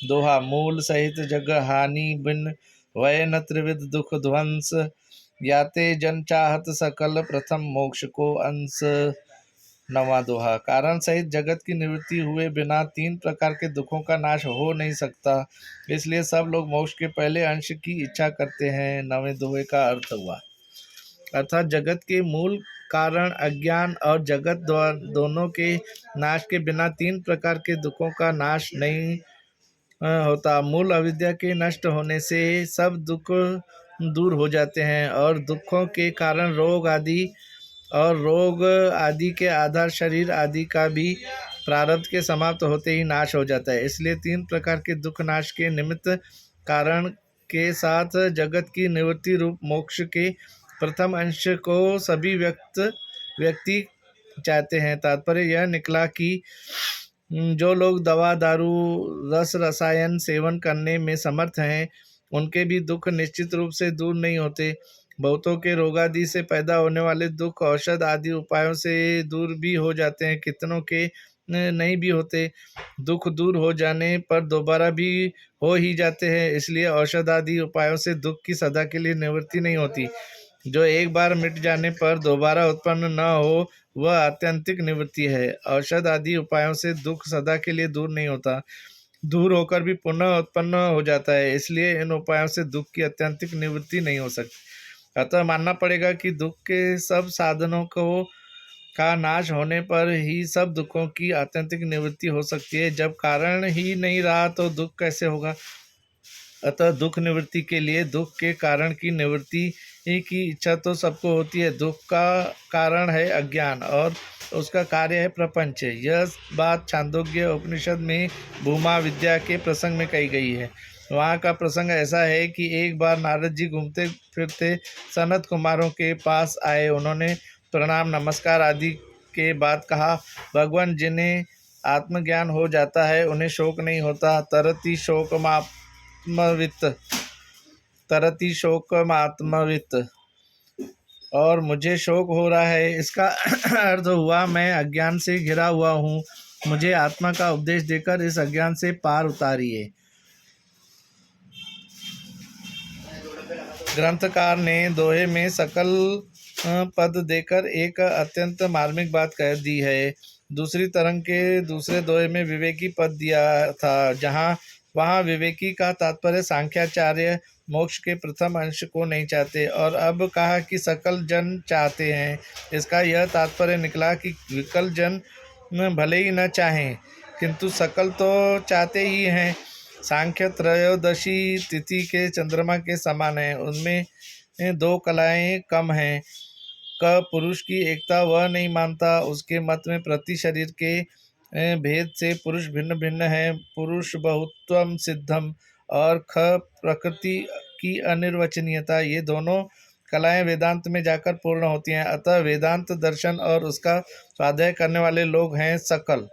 दोहा, मूल सहित जग हानि बिन वय न त्रिविध दुख ध्वंस, याते जन चाहत सकल प्रथम मोक्ष को अंश। नवा दोहा, कारण सहित जगत की निवृत्ति हुए बिना तीन प्रकार के दुखों का नाश हो नहीं सकता, इसलिए सब लोग मोक्ष के पहले अंश की इच्छा करते हैं। नवे दोहे का अर्थ हुआ, अर्थात जगत के मूल कारण अज्ञान और जगत दोनों के नाश के बिना तीन प्रकार के दुखों का नाश नहीं होता। मूल अविद्या के नष्ट होने से सब दुख दूर हो जाते हैं और दुखों के कारण रोग आदि के आधार शरीर आदि का भी प्रारब्ध के समाप्त होते ही नाश हो जाता है। इसलिए तीन प्रकार के दुख नाश के निमित्त कारण के साथ जगत की निवृत्ति रूप मोक्ष के प्रथम अंश को सभी व्यक्ति चाहते हैं। तात्पर्य यह निकला कि जो लोग दवा दारू रस रसायन सेवन करने में समर्थ हैं, उनके भी दुख निश्चित रूप से दूर नहीं होते। बहुतों के रोगादि से पैदा होने वाले दुख औषध आदि उपायों से दूर भी हो जाते हैं, कितनों के नहीं भी होते। दुख दूर हो जाने पर दोबारा भी हो ही जाते हैं, इसलिए औषध आदि उपायों से दुख की सदा के लिए निवृत्ति नहीं होती। जो एक बार मिट जाने पर दोबारा उत्पन्न न हो वह आत्यंतिक निवृत्ति है। औषध आदि उपायों से दुख सदा के लिए दूर नहीं होता, दूर होकर भी पुनः उत्पन्न हो जाता है, इसलिए इन उपायों से दुख की आत्यंतिक निवृत्ति नहीं हो सकती। अतः मानना पड़ेगा कि दुख के सब साधनों का नाश होने पर ही सब दुखों की आत्यंतिक निवृत्ति हो सकती है। जब कारण ही नहीं रहा तो दुख कैसे होगा। अतः दुख निवृत्ति के लिए दुख के कारण की निवृत्ति की इच्छा तो सबको होती है। दुख का कारण है अज्ञान और उसका कार्य है प्रपंच। यह बात छांदोग्य उपनिषद में भूमा विद्या के प्रसंग में कही गई है। वहाँ का प्रसंग ऐसा है कि एक बार नारद जी घूमते फिरते सनत कुमारों के पास आए। उन्होंने प्रणाम नमस्कार आदि के बाद कहा, भगवान, जिन्हें आत्मज्ञान हो जाता है उन्हें शोक नहीं होता। तरति शोकमात्मवित्। और मुझे शोक हो रहा है, इसका अर्थ हुआ मैं अज्ञान से घिरा हुआ हूँ। मुझे आत्मा का उपदेश देकर इस अज्ञान से पार उतारिए। ग्रंथकार ने दोहे में सकल पद देकर एक अत्यंत मार्मिक बात कह दी है। दूसरी तरंग के दूसरे दोहे में विवेकी पद दिया था, वहाँ विवेकी का तात्पर्य सांख्याचार्य मोक्ष के प्रथम अंश को नहीं चाहते, और अब कहा कि सकल जन चाहते हैं। इसका यह तात्पर्य निकला कि विकल जन भले ही न चाहें, किंतु सकल तो चाहते ही हैं। सांख्य त्रयोदशी तिथि के चंद्रमा के समान है, उनमें दो कलाएं कम हैं। क पुरुष की एकता वह नहीं मानता। उसके मत में प्रति शरीर के भेद से पुरुष भिन्न भिन्न है। पुरुष बहुत्वम सिद्धम और ख प्रकृति की अनिर्वचनीयता, ये दोनों कलाएं वेदांत में जाकर पूर्ण होती हैं। अतः वेदांत दर्शन और उसका स्वाध्याय करने वाले लोग हैं सकल,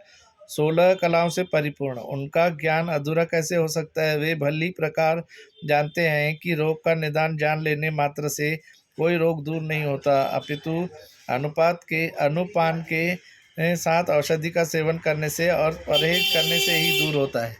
16 कलाओं से परिपूर्ण। उनका ज्ञान अधूरा कैसे हो सकता है? वे भली प्रकार जानते हैं कि रोग का निदान जान लेने मात्र से कोई रोग दूर नहीं होता, अपितु अनुपान के साथ औषधि का सेवन करने से और परहेज करने से ही दूर होता है।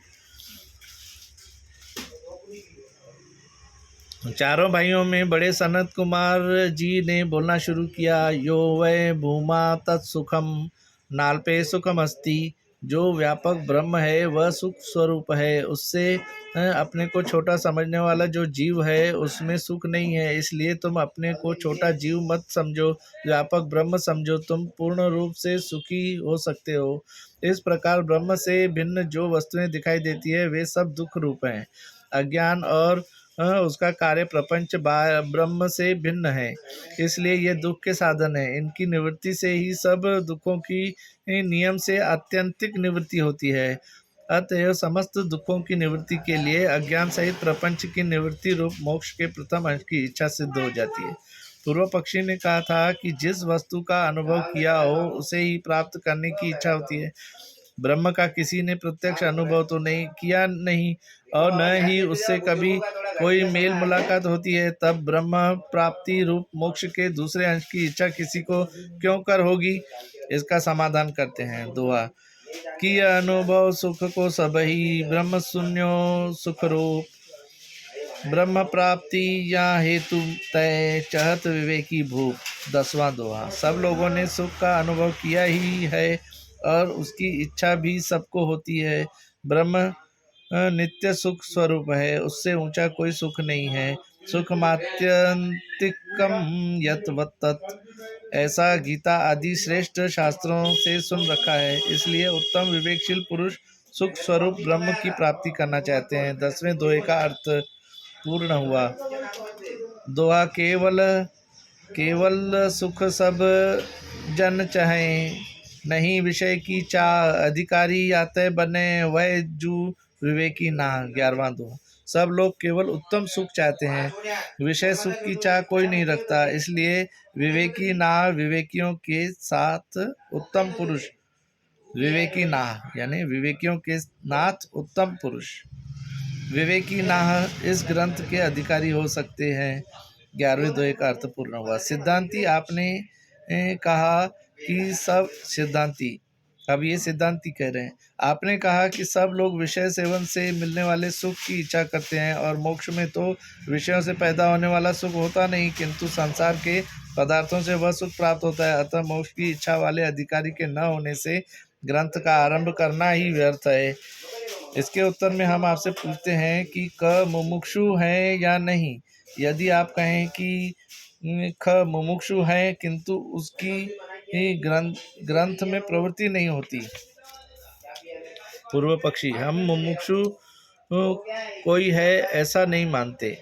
चारों भाइयों में बड़े सनत कुमार जी ने बोलना शुरू किया। यो वै भूमा तत्सुखम नाल्पे सुखम अस्ति। जो व्यापक ब्रह्म है वह सुख स्वरूप है। उससे अपने को छोटा समझने वाला जो जीव है उसमें सुख नहीं है, इसलिए तुम अपने को छोटा जीव मत समझो, व्यापक ब्रह्म समझो। तुम पूर्ण रूप से सुखी हो सकते हो। इस प्रकार ब्रह्म से भिन्न जो वस्तुएं दिखाई देती है वे सब दुख रूप हैं। अज्ञान और उसका कार्य प्रपंच ब्रह्म से भिन्न है, इसलिए ये दुख के साधन है। इनकी निवृत्ति से ही सब दुखों की नियम से आत्यंतिक निवृत्ति होती है। अतएव समस्त दुखों की निवृत्ति के लिए अज्ञान सहित प्रपंच की निवृत्ति रूप मोक्ष के प्रथम अंश की इच्छा सिद्ध हो जाती है। पूर्व पक्षी ने कहा था कि जिस वस्तु का अनुभव किया हो उसे ही प्राप्त करने की इच्छा होती है। ब्रह्म का किसी ने प्रत्यक्ष अनुभव तो नहीं किया नहीं, और न ही उससे कभी कोई मेल मुलाकात होती है, तब ब्रह्म प्राप्ति रूप मोक्ष के दूसरे अंश की इच्छा किसी को क्यों कर होगी? इसका समाधान करते हैं। दोहा कि अनुभव सुख को सबही ब्रह्म शून्यो सुख रूप। ब्रह्म प्राप्ति या हेतु तय चहत विवेकी भूप। 10वां दोहा। सब लोगों ने सुख का अनुभव किया ही है और उसकी इच्छा भी सबको होती है। ब्रह्म नित्य सुख स्वरूप है, उससे ऊंचा कोई सुख नहीं है। सुख मात्यंतिकम यत वत्तत, ऐसा गीता आदि श्रेष्ठ शास्त्रों से सुन रखा है। इसलिए उत्तम विवेकशील पुरुष सुख स्वरूप ब्रह्म की प्राप्ति करना चाहते हैं। 10वें दोहे का अर्थ पूर्ण हुआ। दोहा केवल सुख सब जन चाहें, नहीं विषय की चाह। अधिकारी आते बने वह जू विवेकी ना। 11वां दोहा। सब लोग केवल उत्तम सुख चाहते हैं, विषय सुख की चाह कोई नहीं रखता। इसलिए विवेकी ना, विवेकियों के साथ उत्तम पुरुष। विवेकी ना यानी विवेकियों के नाथ उत्तम पुरुष। विवेकी नाह इस ग्रंथ के अधिकारी हो सकते हैं। 11वें दोहे का अर्थ पूर्ण हुआ। सिद्धांती आपने कहा कि सब सिद्धांती, अब ये सिद्धांती कह रहे हैं, आपने कहा कि सब लोग विषय सेवन से मिलने वाले सुख की इच्छा करते हैं, और मोक्ष में तो विषयों से पैदा होने वाला सुख होता नहीं, किंतु संसार के पदार्थों से वह सुख प्राप्त होता है। अतः मोक्ष की इच्छा वाले अधिकारी के न होने से ग्रंथ का आरंभ करना ही व्यर्थ है। इसके उत्तर में हम आपसे पूछते हैं कि क मुमुक्षु है या नहीं। यदि आप कहें कि ख मुमुक्षु है किंतु उसकी ही ग्रंथ में प्रवृत्ति नहीं होती। पूर्व पक्षी, हम मुमुक्षु कोई है ऐसा नहीं मानते।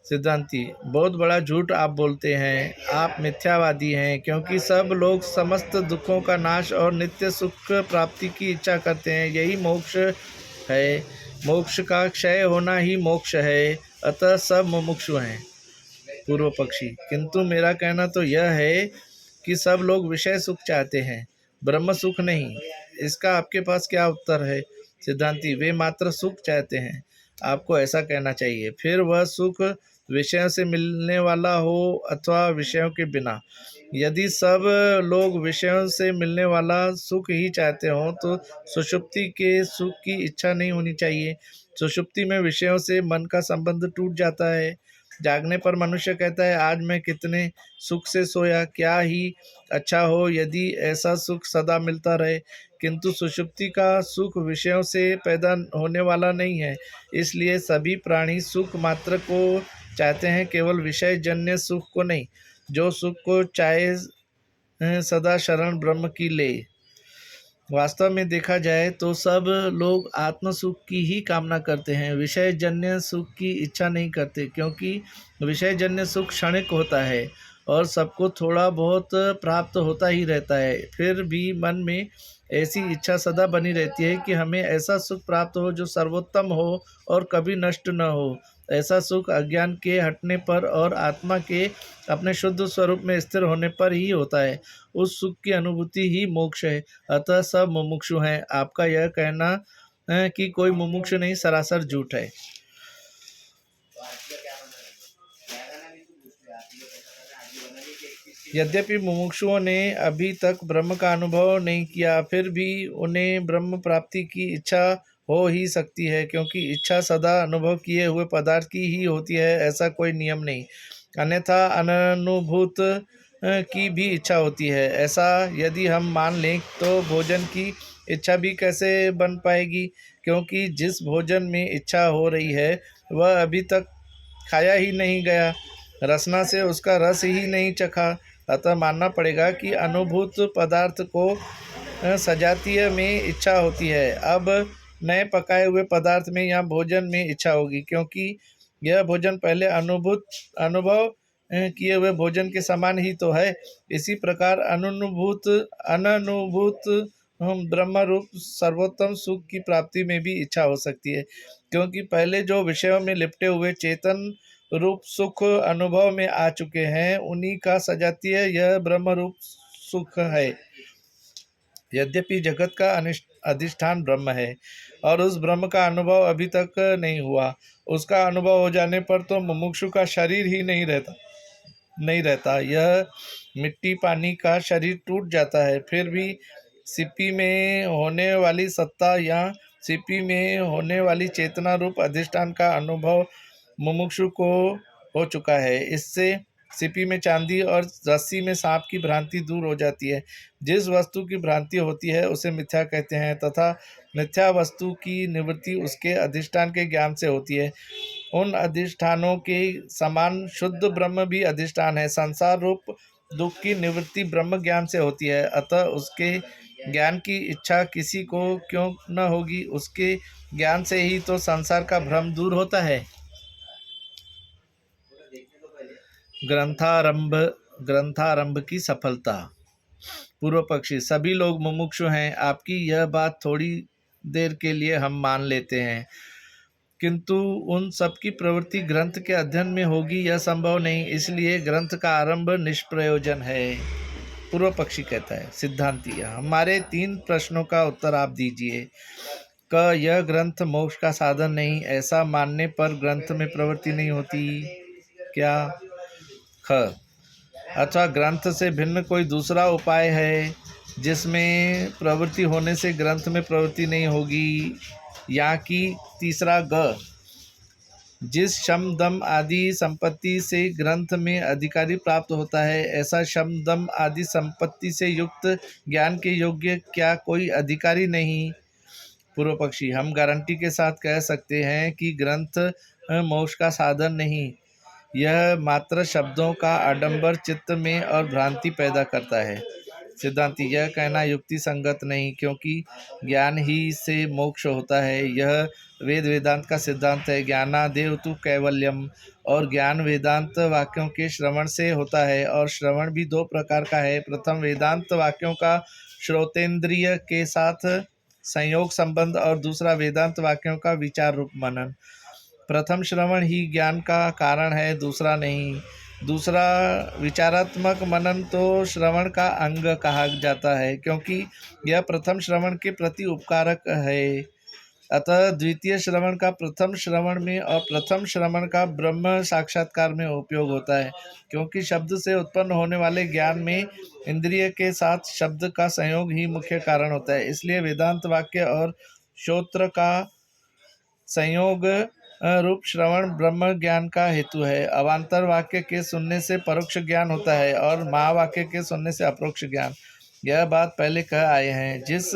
सिद्धांती, बहुत बड़ा झूठ आप बोलते हैं, आप मिथ्यावादी हैं, क्योंकि सब लोग समस्त दुखों का नाश और नित्य सुख प्राप्ति की इच्छा करते हैं। यही मोक्ष है। मोक्ष का क्षय होना ही मोक्ष है, अतः सब मुमुक्षु हैं। पूर्व पक्षी, किंतु मेरा कहना तो यह है कि सब लोग विषय सुख चाहते हैं, ब्रह्म सुख नहीं। इसका आपके पास क्या उत्तर है? सिद्धांती, वे मात्र सुख चाहते हैं। आपको ऐसा कहना चाहिए। फिर वह सुख विषयों से मिलने वाला हो अथवा विषयों के बिना। यदि सब लोग विषयों से मिलने वाला सुख ही चाहते हों तो सुषुप्ति के सुख की इच्छा नहीं होनी चाहिए। सुषुप्ति में विषयों से मन का संबंध टूट जाता है। जागने पर मनुष्य कहता है, आज मैं कितने सुख से सोया, क्या ही अच्छा हो यदि ऐसा सुख सदा मिलता रहे। किंतु सुषुप्ति का सुख विषयों से पैदा होने वाला नहीं है। इसलिए सभी प्राणी सुख मात्र को चाहते हैं, केवल विषय जन्य सुख को नहीं। जो सुख को चाहे सदा शरण ब्रह्म की ले। वास्तव में देखा जाए तो सब लोग आत्म सुख की ही कामना करते हैं, विषय जन्य सुख की इच्छा नहीं करते, क्योंकि विषय जन्य सुख क्षणिक होता है और सबको थोड़ा बहुत प्राप्त होता ही रहता है। फिर भी मन में ऐसी इच्छा सदा बनी रहती है कि हमें ऐसा सुख प्राप्त हो जो सर्वोत्तम हो और कभी नष्ट न हो। ऐसा सुख अज्ञान के हटने पर और आत्मा के अपने शुद्ध स्वरूप में स्थिर होने पर ही होता है। उस सुख की अनुभूति ही मोक्ष है। अतः सब मुमुक्षु हैं। आपका यह कहना कि कोई मुमुक्षु नहीं, सरासर झूठ है। यद्यपि मुमुक्षुओं ने अभी तक ब्रह्म का अनुभव नहीं किया, फिर भी उन्हें ब्रह्म प्राप्ति की इच्छा हो ही सकती है, क्योंकि इच्छा सदा अनुभव किए हुए पदार्थ की ही होती है, ऐसा कोई नियम नहीं। अन्यथा अनुभूत की भी इच्छा होती है। ऐसा यदि हम मान लें तो भोजन की इच्छा भी कैसे बन पाएगी, क्योंकि जिस भोजन में इच्छा हो रही है वह अभी तक खाया ही नहीं गया, रसना से उसका रस ही नहीं चखा। अतः मानना पड़ेगा कि अनुभूत पदार्थ को सजातीय में इच्छा होती है। अब नए पकाए हुए पदार्थ में या भोजन में इच्छा होगी, क्योंकि यह भोजन पहले अनुभव किए हुए भोजन के समान ही तो है। इसी प्रकार अननुभूत ब्रह्म रूप सर्वोत्तम सुख की प्राप्ति में भी इच्छा हो सकती है, क्योंकि पहले जो विषयों में लिपटे हुए चेतन रूप सुख अनुभव में आ चुके हैं, उन्हीं का सजातीय यह ब्रह्म रूप सुख है। यद्यपि जगत का अधिष्ठान ब्रह्म है और उस ब्रह्म का अनुभव अभी तक नहीं हुआ, उसका अनुभव हो जाने पर तो मुमुक्षु का शरीर ही नहीं रहता। यह मिट्टी पानी का शरीर टूट जाता है, फिर भी सिप्पी में होने वाली सत्ता या सिप्पी में होने वाली चेतना रूप अधिष्ठान का अनुभव मुमुक्षु को हो चुका है। इससे सिप्पी में चांदी और रस्सी में सांप की भ्रांति दूर हो जाती है। जिस वस्तु की भ्रांति होती है उसे मिथ्या कहते हैं तथा मिथ्या वस्तु की निवृत्ति उसके अधिष्ठान के ज्ञान से होती है। उन अधिष्ठानों के समान शुद्ध ब्रह्म भी अधिष्ठान है। संसार रूप दुख की निवृत्ति ब्रह्म ज्ञान से होती है, अतः उसके ज्ञान की इच्छा किसी को क्यों न होगी। उसके ज्ञान से ही तो संसार का भ्रम दूर होता है। ग्रंथारंभ की सफलता। पूर्व पक्षी, सभी लोग मुमुक्षु हैं। आपकी यह बात थोड़ी देर के लिए हम मान लेते हैं, किंतु उन सब की प्रवृत्ति ग्रंथ के अध्ययन में होगी यह संभव नहीं, इसलिए ग्रंथ का आरंभ निष्प्रयोजन है। पूर्व पक्षी कहता है, सिद्धांती, हमारे 3 प्रश्नों का उत्तर आप दीजिए। क, यह ग्रंथ मोक्ष का साधन नहीं, ऐसा मानने पर ग्रंथ में प्रवृत्ति नहीं होती क्या? ख, अथवा ग्रंथ से भिन्न कोई दूसरा उपाय है जिसमें प्रवृत्ति होने से ग्रंथ में प्रवृत्ति नहीं होगी? या कि तीसरा ग, जिस शम दम आदि संपत्ति से ग्रंथ में अधिकारी प्राप्त होता है, ऐसा शम दम आदि संपत्ति से युक्त ज्ञान के योग्य क्या कोई अधिकारी नहीं? पूर्व पक्षी, हम गारंटी के साथ कह सकते हैं कि ग्रंथ मोक्ष का साधन नहीं, यह मात्र शब्दों का आडंबर चित्त में और भ्रांति पैदा करता है। सिद्धांती, यह कहना युक्ति संगत नहीं, क्योंकि ज्ञान ही से मोक्ष होता है। यह वेद वेदांत का सिद्धांत है। ज्ञानादेव तु कैवल्यम, और ज्ञान वेदांत वाक्यों के श्रवण से होता है, और श्रवण भी 2 प्रकार का है। प्रथम वेदांत वाक्यों का श्रोतेंद्रिय के साथ संयोग संबंध, और दूसरा वेदांत वाक्यों का विचार रूप मनन। प्रथम श्रवण ही ज्ञान का कारण है, दूसरा नहीं। दूसरा, विचारात्मक मनन तो श्रवण का अंग कहा जाता है, क्योंकि यह प्रथम श्रवण के प्रति उपकारक है। अतः द्वितीय श्रवण का प्रथम श्रवण में और प्रथम श्रवण का ब्रह्म साक्षात्कार में उपयोग होता है, क्योंकि शब्द से उत्पन्न होने वाले ज्ञान में इंद्रिय के साथ शब्द का संयोग ही मुख्य कारण होता है। इसलिए वेदांत वाक्य और श्रोत्र का संयोग रूप श्रवण ब्रह्म ज्ञान का हेतु है। अवान्तर वाक्य के सुनने से परोक्ष ज्ञान होता है और महावाक्य के सुनने से अपरोक्ष ज्ञान। यह बात पहले कह आए हैं। जिस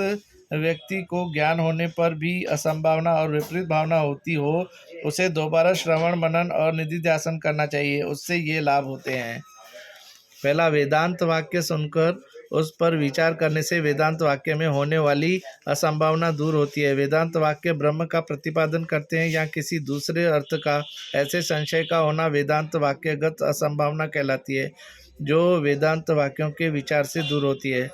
व्यक्ति को ज्ञान होने पर भी असंभावना और विपरीत भावना होती हो, उसे दोबारा श्रवण मनन और निधिध्यासन करना चाहिए। उससे ये लाभ होते हैं। पहला, वेदांत वाक्य सुनकर उस पर विचार करने से वेदांत वाक्य में होने वाली असंभावना दूर होती है। वेदांत वाक्य ब्रह्म का प्रतिपादन करते हैं या किसी दूसरे अर्थ का, ऐसे संशय का होना वेदांत वाक्यगत असंभावना कहलाती है, जो वेदांत वाक्यों के विचार से दूर होती है।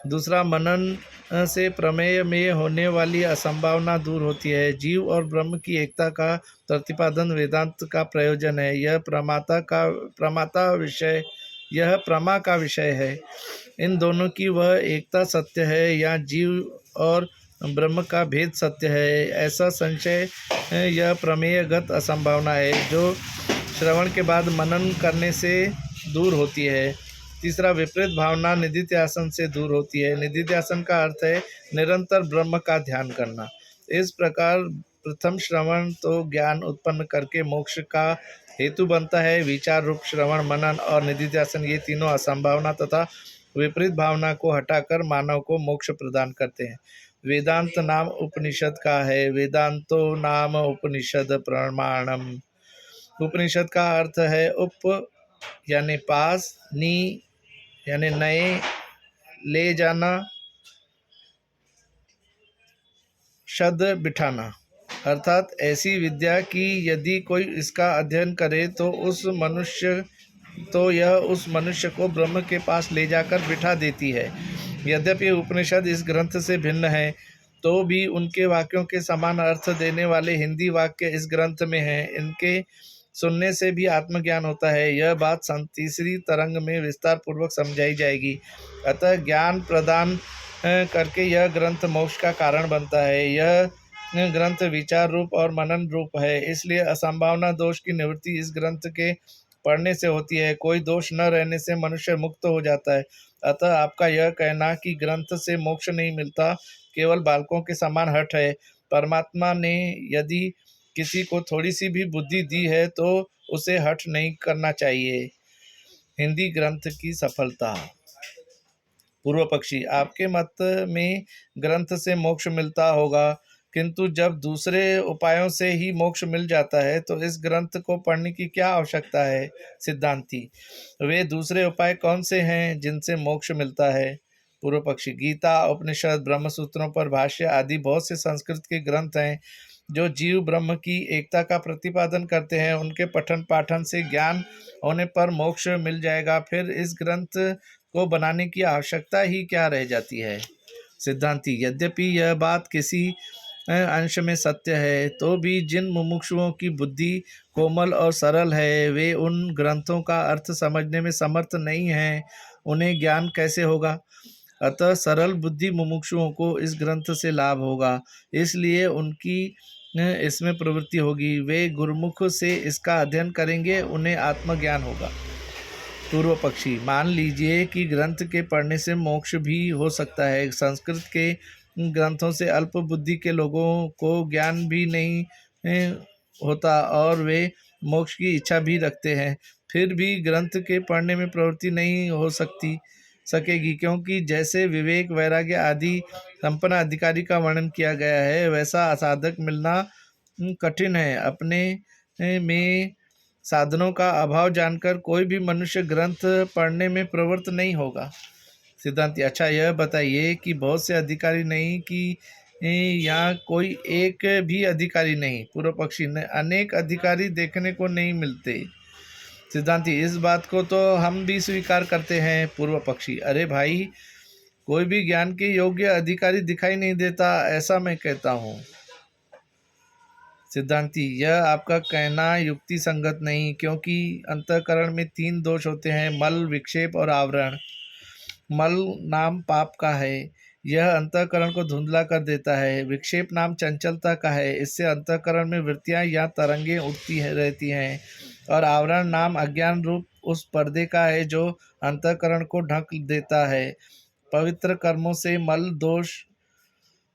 दूसरा, मनन से प्रमेय में होने वाली असंभावना दूर होती है। जीव और ब्रह्म की एकता का प्रतिपादन वेदांत का प्रयोजन है। यह प्रमा का विषय है। इन दोनों की वह एकता सत्य है या जीव और ब्रह्म का भेद सत्य है, ऐसा संशय यह प्रमेयगत असंभावना है, जो श्रवण के बाद मनन करने से दूर होती है। तीसरा, विपरीत भावना निधिध्यासन से दूर होती है। निधिध्यासन का अर्थ है निरंतर ब्रह्म का ध्यान करना। इस प्रकार प्रथम श्रवण तो ज्ञान उत्पन्न करके मोक्ष का हेतु बनता है। विचार रूप श्रवण मनन और निधिध्यासन, ये तीनों असंभावना तथा विपरीत भावना को हटाकर मानव को मोक्ष प्रदान करते हैं। वेदांत नाम उपनिषद का है। वेदांतो नाम उपनिषद प्रमाणम। उपनिषद का अर्थ है उप यानी पास, नी यानी नए, ले जाना, शब्द बिठाना, अर्थात ऐसी विद्या कि यदि कोई इसका अध्ययन करे तो यह उस मनुष्य को ब्रह्म के पास ले जाकर बिठा देती है। यद्यपि उपनिषद इस ग्रंथ से भिन्न है, तो भी उनके वाक्यों के समान अर्थ देने वाले हिंदी वाक्य इस ग्रंथ में हैं। इनके सुनने से भी आत्मज्ञान होता है। यह बात तीसरी तरंग में विस्तार पूर्वक समझाई जाएगी। अतः ज्ञान प्रदान करके यह ग्रंथ मोक्ष का कारण बनता है। यह ग्रंथ विचार रूप और मनन रूप है, इसलिए असंभावना दोष की निवृत्ति इस ग्रंथ के पढ़ने से होती है। कोई दोष न रहने से मनुष्य मुक्त हो जाता है। अतः आपका यह कहना कि ग्रंथ से मोक्ष नहीं मिलता केवल बालकों के समान हठ है। परमात्मा ने यदि किसी को थोड़ी सी भी बुद्धि दी है तो उसे हठ नहीं करना चाहिए। हिंदी ग्रंथ की सफलता। पूर्व पक्षी, आपके मत में ग्रंथ से मोक्ष मिलता होगा, किंतु जब दूसरे उपायों से ही मोक्ष मिल जाता है तो इस ग्रंथ को पढ़ने की क्या आवश्यकता है। सिद्धांती, वे दूसरे उपाय कौन से हैं जिनसे मोक्ष मिलता है। पूर्व पक्षी, गीता, उपनिषद, ब्रह्मसूत्रों पर भाष्य आदि बहुत से संस्कृत के ग्रंथ हैं जो जीव ब्रह्म की एकता का प्रतिपादन करते हैं। उनके पठन पाठन से ज्ञान होने पर मोक्ष मिल जाएगा। फिर इस ग्रंथ को बनाने की आवश्यकता ही क्या रह जाती है। सिद्धांती, यद्यपि यह बात किसी अंश में सत्य है, तो भी जिन मुमुक्षुओं की बुद्धि कोमल और सरल है, वे उन ग्रंथों का अर्थ समझने में समर्थ नहीं हैं, उन्हें ज्ञान कैसे होगा। अतः सरल बुद्धि मुमुक्षुओं को इस ग्रंथ से लाभ होगा, इसलिए उनकी इसमें प्रवृत्ति होगी। वे गुरुमुख से इसका अध्ययन करेंगे, उन्हें आत्मज्ञान होगा। पूर्व पक्षी, मान लीजिए कि ग्रंथ के पढ़ने से मोक्ष भी हो सकता है। संस्कृत के ग्रंथों से अल्प बुद्धि के लोगों को ज्ञान भी नहीं होता और वे मोक्ष की इच्छा भी रखते हैं, फिर भी ग्रंथ के पढ़ने में प्रवृत्ति नहीं हो सकेगी, क्योंकि जैसे विवेक, वैराग्य आदि संपन्न अधिकारी का वर्णन किया गया है, वैसा साधक मिलना कठिन है। अपने में साधनों का अभाव जानकर कोई भी मनुष्य ग्रंथ पढ़ने में प्रवृत्त नहीं होगा। सिद्धांति, अच्छा यह बताइए कि बहुत से अधिकारी नहीं कि यहाँ कोई एक भी अधिकारी नहीं। पूर्व पक्षी, ने अनेक अधिकारी देखने को नहीं मिलते। सिद्धांति, इस बात को तो हम भी स्वीकार करते हैं। पूर्व पक्षी, अरे भाई, कोई भी ज्ञान के योग्य अधिकारी दिखाई नहीं देता, ऐसा मैं कहता हूँ। सिद्धांती, यह आपका कहना युक्ति संगत नहीं, क्योंकि अंतःकरण में 3 दोष होते हैं, मल, विक्षेप और आवरण। मल नाम पाप का है, यह अंतःकरण को धुंधला कर देता है। विक्षेप नाम चंचलता का है, इससे अंतःकरण में वृत्तियां या तरंगें उठती रहती हैं। और आवरण नाम अज्ञान रूप उस पर्दे का है जो अंतःकरण को ढक देता है। पवित्र कर्मों से मल दोष,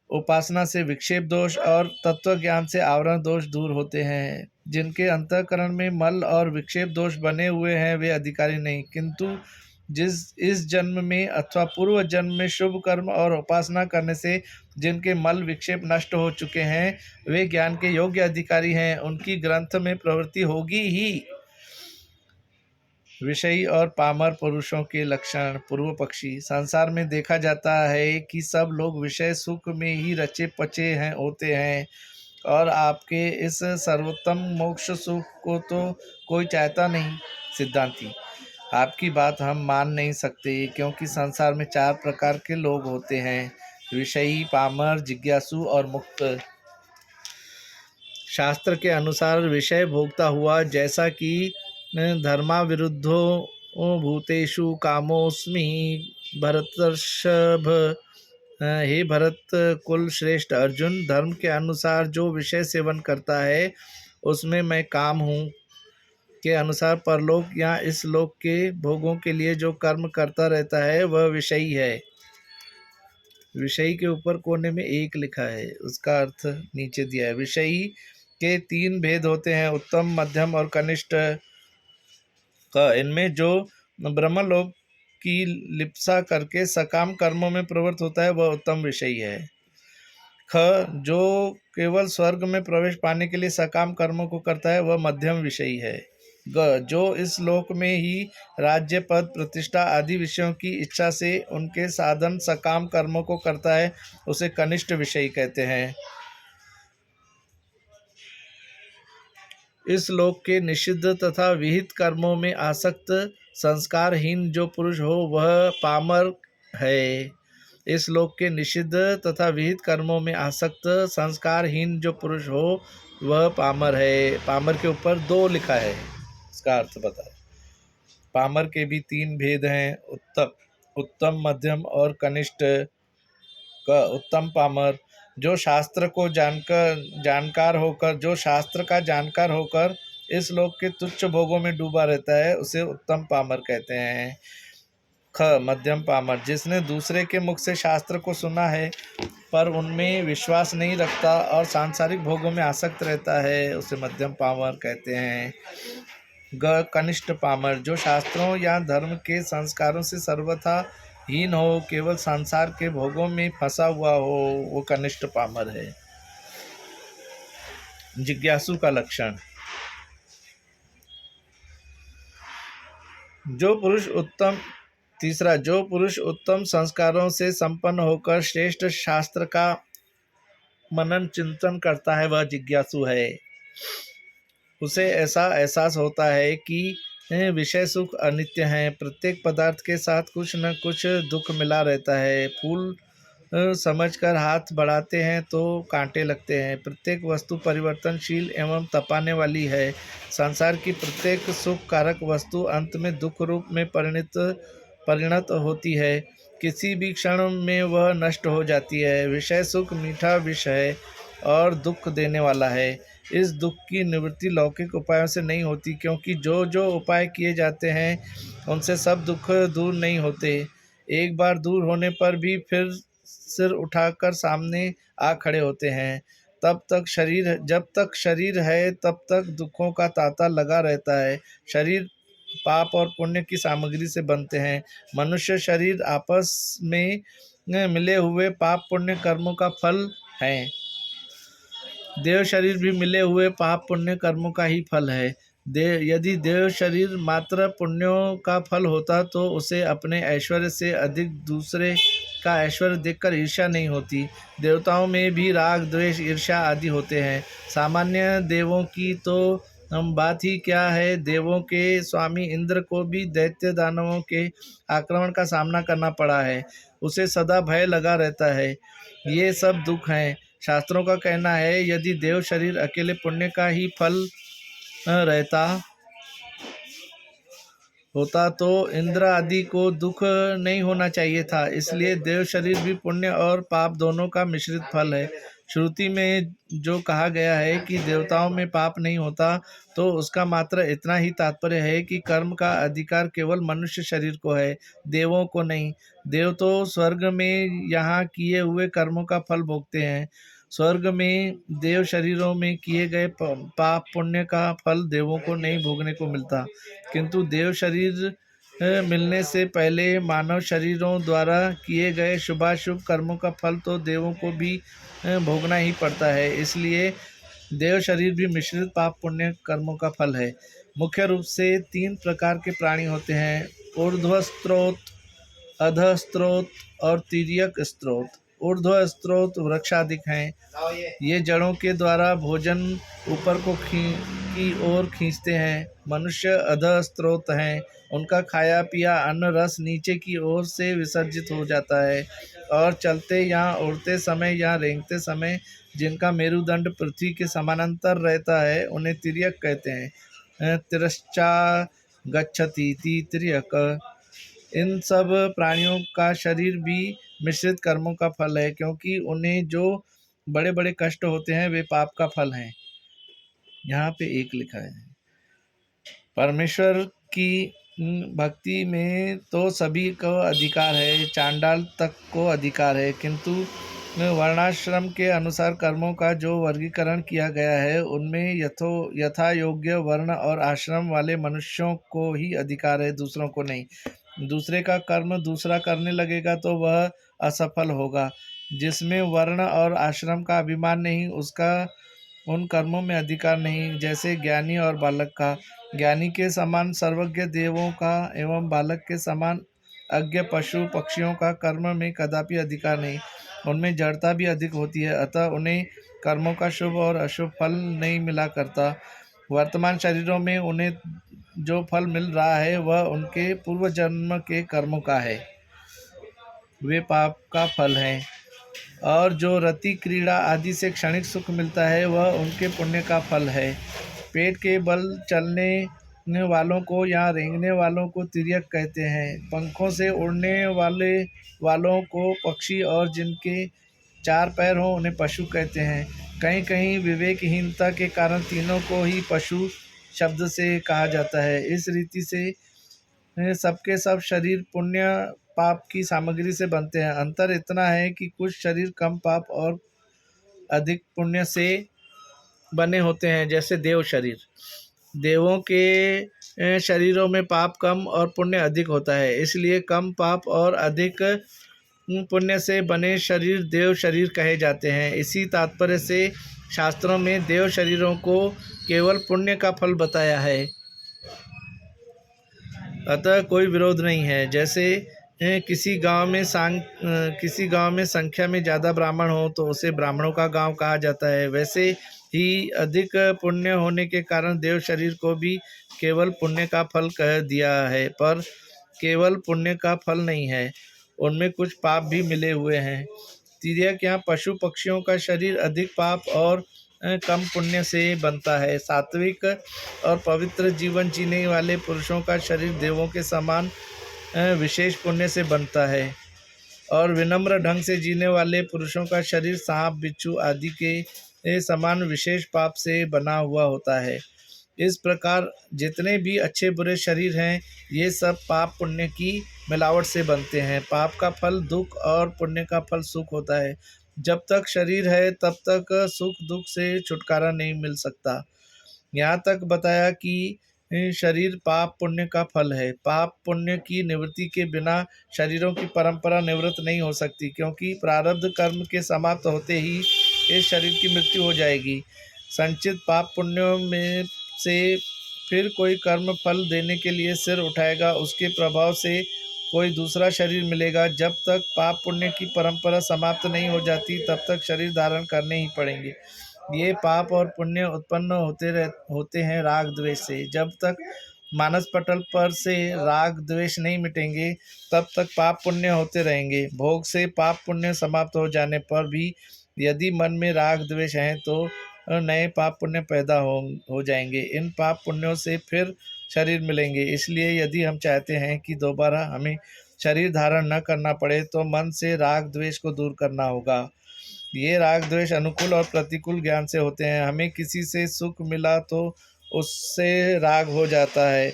उपासना से विक्षेप दोष और तत्व ज्ञान से आवरण दोष दूर होते हैं। जिनके अंतःकरण में मल और विक्षेप दोष बने हुए हैं वे अधिकारी नहीं, किंतु इस जन्म में अथवा पूर्व जन्म में शुभ कर्म और उपासना करने से जिनके मल विक्षेप नष्ट हो चुके हैं वे ज्ञान के योग्य अधिकारी हैं, उनकी ग्रंथ में प्रवृत्ति होगी ही। विषयी और पामर पुरुषों के लक्षण। पूर्व पक्षी, संसार में देखा जाता है कि सब लोग विषय सुख में ही रचे पचे होते हैं, और आपके इस सर्वोत्तम मोक्ष सुख को तो कोई चाहता नहीं। सिद्धांती, आपकी बात हम मान नहीं सकते, क्योंकि संसार में 4 प्रकार के लोग होते हैं, विषयी, पामर, जिज्ञासु और मुक्त। शास्त्र के अनुसार विषय भोगता हुआ, जैसा कि धर्माविरुद्धो भूतेषु कामोऽस्मि भरतर्षभ। हे भरत कुल श्रेष्ठ अर्जुन, धर्म के अनुसार जो विषय सेवन करता है उसमें मैं काम हूँ, के अनुसार परलोक या इस लोक के भोगों के लिए जो कर्म करता रहता है वह विषयी है। विषयी के ऊपर कोने में 1 लिखा है, उसका अर्थ नीचे दिया है। विषयी के 3 भेद होते हैं, उत्तम, मध्यम और कनिष्ठ। इनमें जो ब्रह्मलोक की लिप्सा करके सकाम कर्मों में प्रवृत्त होता है वह उत्तम विषयी है। जो केवल स्वर्ग में प्रवेश पाने के लिए सकाम कर्मों को करता है वह मध्यम विषयी है। जो इस लोक में ही राज्य, पद, प्रतिष्ठा आदि विषयों की इच्छा से उनके साधन सकाम कर्मों को करता है उसे कनिष्ठ विषयी कहते हैं। इस लोक के निषिद्ध तथा विहित कर्मों में आसक्त संस्कारहीन जो पुरुष हो वह पामर है। इस लोक के निषिद्ध तथा विहित कर्मों में आसक्त संस्कारहीन जो पुरुष हो वह पामर है। पामर के ऊपर 2 लिखा है, इसका अर्थ बताए। पामर के भी 3 भेद हैं, उत्तम, मध्यम और कनिष्ठ। उत्तम पामर, जो शास्त्र का जानकार होकर इस लोक के तुच्छ भोगों में डूबा रहता है उसे उत्तम पामर कहते हैं। मध्यम पामर, जिसने दूसरे के मुख से शास्त्र को सुना है पर उनमें विश्वास नहीं रखता और सांसारिक भोगों में आसक्त रहता है उसे मध्यम पामर कहते हैं। कनिष्ठ पामर, जो शास्त्रों या धर्म के संस्कारों से सर्वथा हीन हो, केवल संसार के भोगों में फंसा हुआ हो, वो कनिष्ठ पामर है। जिज्ञासु का लक्षण। जो पुरुष उत्तम संस्कारों से संपन्न होकर श्रेष्ठ शास्त्र का मनन चिंतन करता है वह जिज्ञासु है। उसे ऐसा एहसास होता है कि विषय सुख अनित्य हैं, प्रत्येक पदार्थ के साथ कुछ न कुछ दुख मिला रहता है। फूल समझकर हाथ बढ़ाते हैं तो कांटे लगते हैं। प्रत्येक वस्तु परिवर्तनशील एवं तपाने वाली है। संसार की प्रत्येक सुख कारक वस्तु अंत में दुख रूप में परिणत होती है। किसी भी क्षण में वह नष्ट हो जाती है। विषय सुख मीठा विष है और दुख देने वाला है। इस दुख की निवृत्ति लौकिक उपायों से नहीं होती, क्योंकि जो जो उपाय किए जाते हैं उनसे सब दुख दूर नहीं होते। एक बार दूर होने पर भी फिर सिर उठाकर सामने आ खड़े होते हैं। जब तक शरीर है तब तक दुखों का तांता लगा रहता है। शरीर पाप और पुण्य की सामग्री से बनते हैं। मनुष्य शरीर आपस में मिले हुए पाप पुण्य कर्मों का फल है। देव शरीर भी मिले हुए पाप पुण्य कर्मों का ही फल है। यदि देव शरीर मात्र पुण्यों का फल होता तो उसे अपने ऐश्वर्य से अधिक दूसरे का ऐश्वर्य देखकर ईर्ष्या नहीं होती। देवताओं में भी राग, द्वेष, ईर्ष्या आदि होते हैं। सामान्य देवों की तो बात ही क्या है। देवों के स्वामी इंद्र को भी दैत्य दानवों के आक्रमण का सामना करना पड़ा है। उसे सदा भय लगा रहता है। ये सब दुख हैं। शास्त्रों का कहना है यदि देव शरीर अकेले पुण्य का ही फल रहता होता तो इंद्र आदि को दुख नहीं होना चाहिए था। इसलिए देव शरीर भी पुण्य और पाप दोनों का मिश्रित फल है। श्रुति में जो कहा गया है कि देवताओं में पाप नहीं होता, तो उसका मात्र इतना ही तात्पर्य है कि कर्म का अधिकार केवल मनुष्य शरीर को है, देवों को नहीं। देव तो स्वर्ग में यहाँ किए हुए कर्मों का फल भोगते हैं। स्वर्ग में देव शरीरों में किए गए पाप पुण्य का फल देवों को नहीं भोगने को मिलता, किंतु देव शरीर मिलने से पहले मानव शरीरों द्वारा किए गए शुभाशुभ कर्मों का फल तो देवों को भी भोगना ही पड़ता है। इसलिए देव शरीर भी मिश्रित पाप पुण्य कर्मों का फल है। मुख्य रूप से 3 प्रकार के प्राणी होते हैं: ऊर्ध्व स्त्रोत, अधः स्त्रोत और तिर्यक स्त्रोत। ऊर्ध्व स्त्रोत वृक्षादिक हैं। ये जड़ों के द्वारा भोजन ऊपर को की ओर खींचते हैं। मनुष्य अधः स्त्रोत हैं। उनका खाया पिया अन्न रस नीचे की ओर से विसर्जित हो जाता है और चलते या उड़ते समय या रेंगते समय जिनका मेरुदंड पृथ्वी के समानांतर रहता है उन्हें तिर्यक कहते हैं। तिरश्चा गच्छति तिर्यक। इन सब प्राणियों का शरीर भी मिश्रित कर्मों का फल है, क्योंकि उन्हें जो बड़े बड़े कष्ट होते हैं वे पाप का फल हैं। यहाँ पे एक लिखा है, परमेश्वर की भक्ति में तो सभी को अधिकार है, चांडाल तक को अधिकार है, किंतु वर्णाश्रम के अनुसार कर्मों का जो वर्गीकरण किया गया है उनमें यथा योग्य वर्ण और आश्रम वाले मनुष्यों को ही अधिकार है, दूसरों को नहीं। दूसरे का कर्म दूसरा करने लगेगा तो वह असफल होगा। जिसमें वर्ण और आश्रम का अभिमान नहीं, उसका उन कर्मों में अधिकार नहीं। जैसे ज्ञानी और बालक का, ज्ञानी के समान सर्वज्ञ देवों का एवं बालक के समान अज्ञ पशु पक्षियों का कर्म में कदापि अधिकार नहीं। उनमें जड़ता भी अधिक होती है, अतः उन्हें कर्मों का शुभ और अशुभ फल नहीं मिला करता। वर्तमान शरीरों में उन्हें जो फल मिल रहा है वह उनके पूर्व जन्म के कर्मों का है, वे पाप का फल हैं। और जो रति क्रीड़ा आदि से क्षणिक सुख मिलता है वह उनके पुण्य का फल है। पेट के बल चलने वालों को या रेंगने वालों को तिर्यक कहते हैं। पंखों से उड़ने वालों को पक्षी और जिनके 4 पैर हों उन्हें पशु कहते हैं। कहीं कहीं विवेकहीनता के कारण तीनों को ही पशु शब्द से कहा जाता है। इस रीति से सबके सब शरीर पुण्य पाप की सामग्री से बनते हैं। अंतर इतना है कि कुछ शरीर कम पाप और अधिक पुण्य से बने होते हैं, जैसे देव शरीर। देवों के शरीरों में पाप कम और पुण्य अधिक होता है, इसलिए कम पाप और अधिक पुण्य से बने शरीर देव शरीर कहे जाते हैं। इसी तात्पर्य से शास्त्रों में देव शरीरों को केवल पुण्य का फल बताया है, अतः कोई विरोध नहीं है। जैसे किसी गांव में संख्या में ज़्यादा ब्राह्मण हो तो उसे ब्राह्मणों का गांव कहा जाता है, वैसे ही अधिक पुण्य होने के कारण देव शरीर को भी केवल पुण्य का फल कह दिया है, पर केवल पुण्य का फल नहीं है, उनमें कुछ पाप भी मिले हुए हैं। तिर्यक या पशु पक्षियों का शरीर अधिक पाप और कम पुण्य से बनता है। सात्विक और पवित्र जीवन जीने वाले पुरुषों का शरीर देवों के समान विशेष पुण्य से बनता है, और विनम्र ढंग से जीने वाले पुरुषों का शरीर सांप बिच्छू आदि के समान विशेष पाप से बना हुआ होता है। इस प्रकार जितने भी अच्छे बुरे शरीर हैं ये सब पाप पुण्य की मिलावट से बनते हैं। पाप का फल दुख और पुण्य का फल सुख होता है। जब तक शरीर है तब तक सुख दुख से छुटकारा नहीं मिल सकता। यहाँ तक बताया कि शरीर पाप पुण्य का फल है। पाप पुण्य की निवृत्ति के बिना शरीरों की परंपरा निवृत्त नहीं हो सकती, क्योंकि प्रारब्ध कर्म के समाप्त होते ही इस शरीर की मृत्यु हो जाएगी। संचित पाप पुण्यों में से फिर कोई कर्म फल देने के लिए सिर उठाएगा, उसके प्रभाव से कोई दूसरा शरीर मिलेगा। जब तक पाप पुण्य की परंपरा समाप्त नहीं हो जाती तब तक शरीर धारण करने ही पड़ेंगे। ये पाप और पुण्य उत्पन्न होते हैं राग द्वेष से। जब तक मानस पटल पर से राग द्वेष नहीं मिटेंगे तब तक पाप पुण्य होते रहेंगे। भोग से पाप पुण्य समाप्त हो जाने पर भी यदि मन में राग द्वेष हैं तो नए पाप पुण्य पैदा हो जाएंगे। इन पाप पुण्यों से फिर शरीर मिलेंगे। इसलिए यदि हम चाहते हैं कि दोबारा हमें शरीर धारण न करना पड़े तो मन से राग द्वेष को दूर करना होगा। ये राग द्वेष अनुकूल और प्रतिकूल ज्ञान से होते हैं। हमें किसी से सुख मिला तो उससे राग हो जाता है,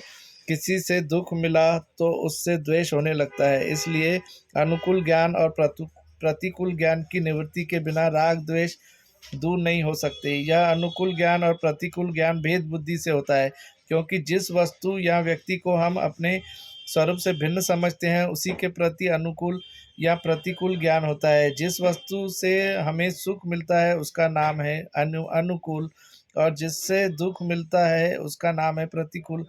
किसी से दुख मिला तो उससे द्वेष होने लगता है। इसलिए अनुकूल ज्ञान और प्रतिकूल ज्ञान की निवृत्ति के बिना राग द्वेष दूर नहीं हो सकते। यह अनुकूल ज्ञान और प्रतिकूल ज्ञान भेद बुद्धि से होता है, क्योंकि जिस वस्तु या व्यक्ति को हम अपने स्वरूप से भिन्न समझते हैं उसी के प्रति अनुकूल या प्रतिकूल ज्ञान होता है। जिस वस्तु से हमें सुख मिलता है उसका नाम है अनुकूल, और जिससे दुख मिलता है उसका नाम है प्रतिकूल।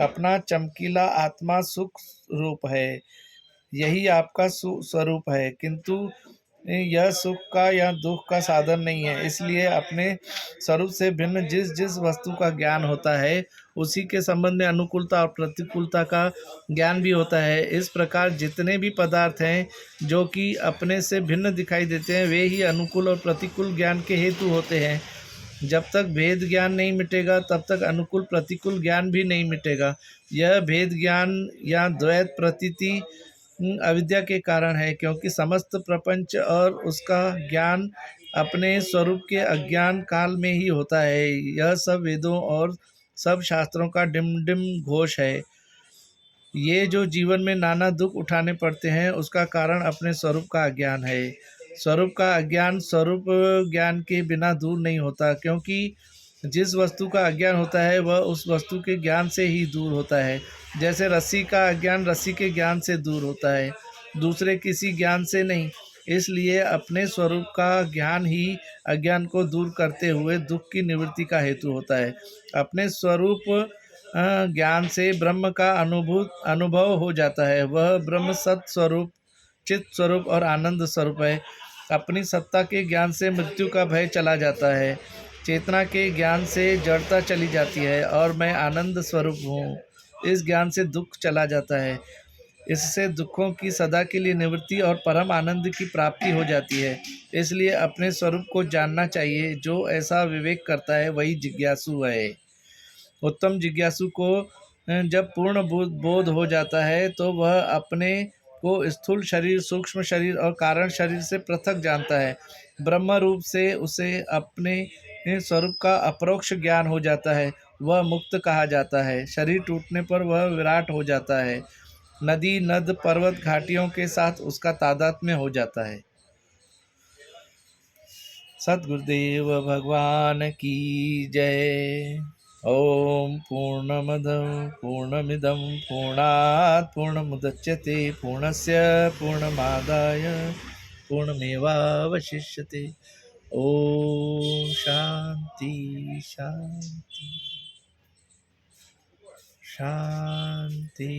अपना चमकीला आत्मा सुख रूप है, यही आपका स्वरूप है, किंतु यह सुख का या दुख का साधन नहीं है। इसलिए अपने स्वरूप से भिन्न जिस जिस वस्तु का ज्ञान होता है उसी के संबंध में अनुकूलता और प्रतिकूलता का ज्ञान भी होता है। इस प्रकार जितने भी पदार्थ हैं जो कि अपने से भिन्न दिखाई देते हैं वे ही अनुकूल और प्रतिकूल ज्ञान के हेतु होते हैं। जब तक भेद ज्ञान नहीं मिटेगा तब तक अनुकूल प्रतिकूल ज्ञान भी नहीं मिटेगा। यह भेद ज्ञान या द्वैत प्रतीति अविद्या के कारण है, क्योंकि समस्त प्रपंच और उसका ज्ञान अपने स्वरूप के अज्ञान काल में ही होता है। यह सब वेदों और सब शास्त्रों का डिम डिम घोष है। ये जो जीवन में नाना दुख उठाने पड़ते हैं उसका कारण अपने स्वरूप का अज्ञान है। स्वरूप का अज्ञान स्वरूप ज्ञान के बिना दूर नहीं होता, क्योंकि जिस वस्तु का अज्ञान होता है वह उस वस्तु के ज्ञान से ही दूर होता है। जैसे रस्सी का अज्ञान रस्सी के ज्ञान से दूर होता है, दूसरे किसी ज्ञान से नहीं। इसलिए अपने स्वरूप का ज्ञान ही अज्ञान को दूर करते हुए दुख की निवृत्ति का हेतु होता है। अपने स्वरूप ज्ञान से ब्रह्म का अनुभव हो जाता है। वह ब्रह्म सत स्वरूप, चित स्वरूप और आनंद स्वरूप है। अपनी सत्ता के ज्ञान से मृत्यु का भय चला जाता है, चेतना के ज्ञान से जड़ता चली जाती है और मैं आनंद स्वरूप हूँ, इस ज्ञान से दुख चला जाता है। इससे दुखों की सदा के लिए निवृत्ति और परम आनंद की प्राप्ति हो जाती है। इसलिए अपने स्वरूप को जानना चाहिए। जो ऐसा विवेक करता है वही जिज्ञासु है। उत्तम जिज्ञासु को जब पूर्ण बोध हो जाता है तो वह अपने को स्थूल शरीर, सूक्ष्म शरीर और कारण शरीर से पृथक जानता है। ब्रह्म रूप से उसे अपने स्वरूप का अपरोक्ष ज्ञान हो जाता है। वह मुक्त कहा जाता है। शरीर टूटने पर वह विराट हो जाता है। नदी, नद, पर्वत, घाटियों के साथ उसका तादात्म्य हो जाता है। सद्गुरुदेव भगवान की जय। ओम पूर्णमद पूर्णमिदं पूर्णात् पूर्णमुदच्यते पूर्णस्य पूर्णमादाय पूर्णमेवावशिष्यते। ओम शांति शांति शांति।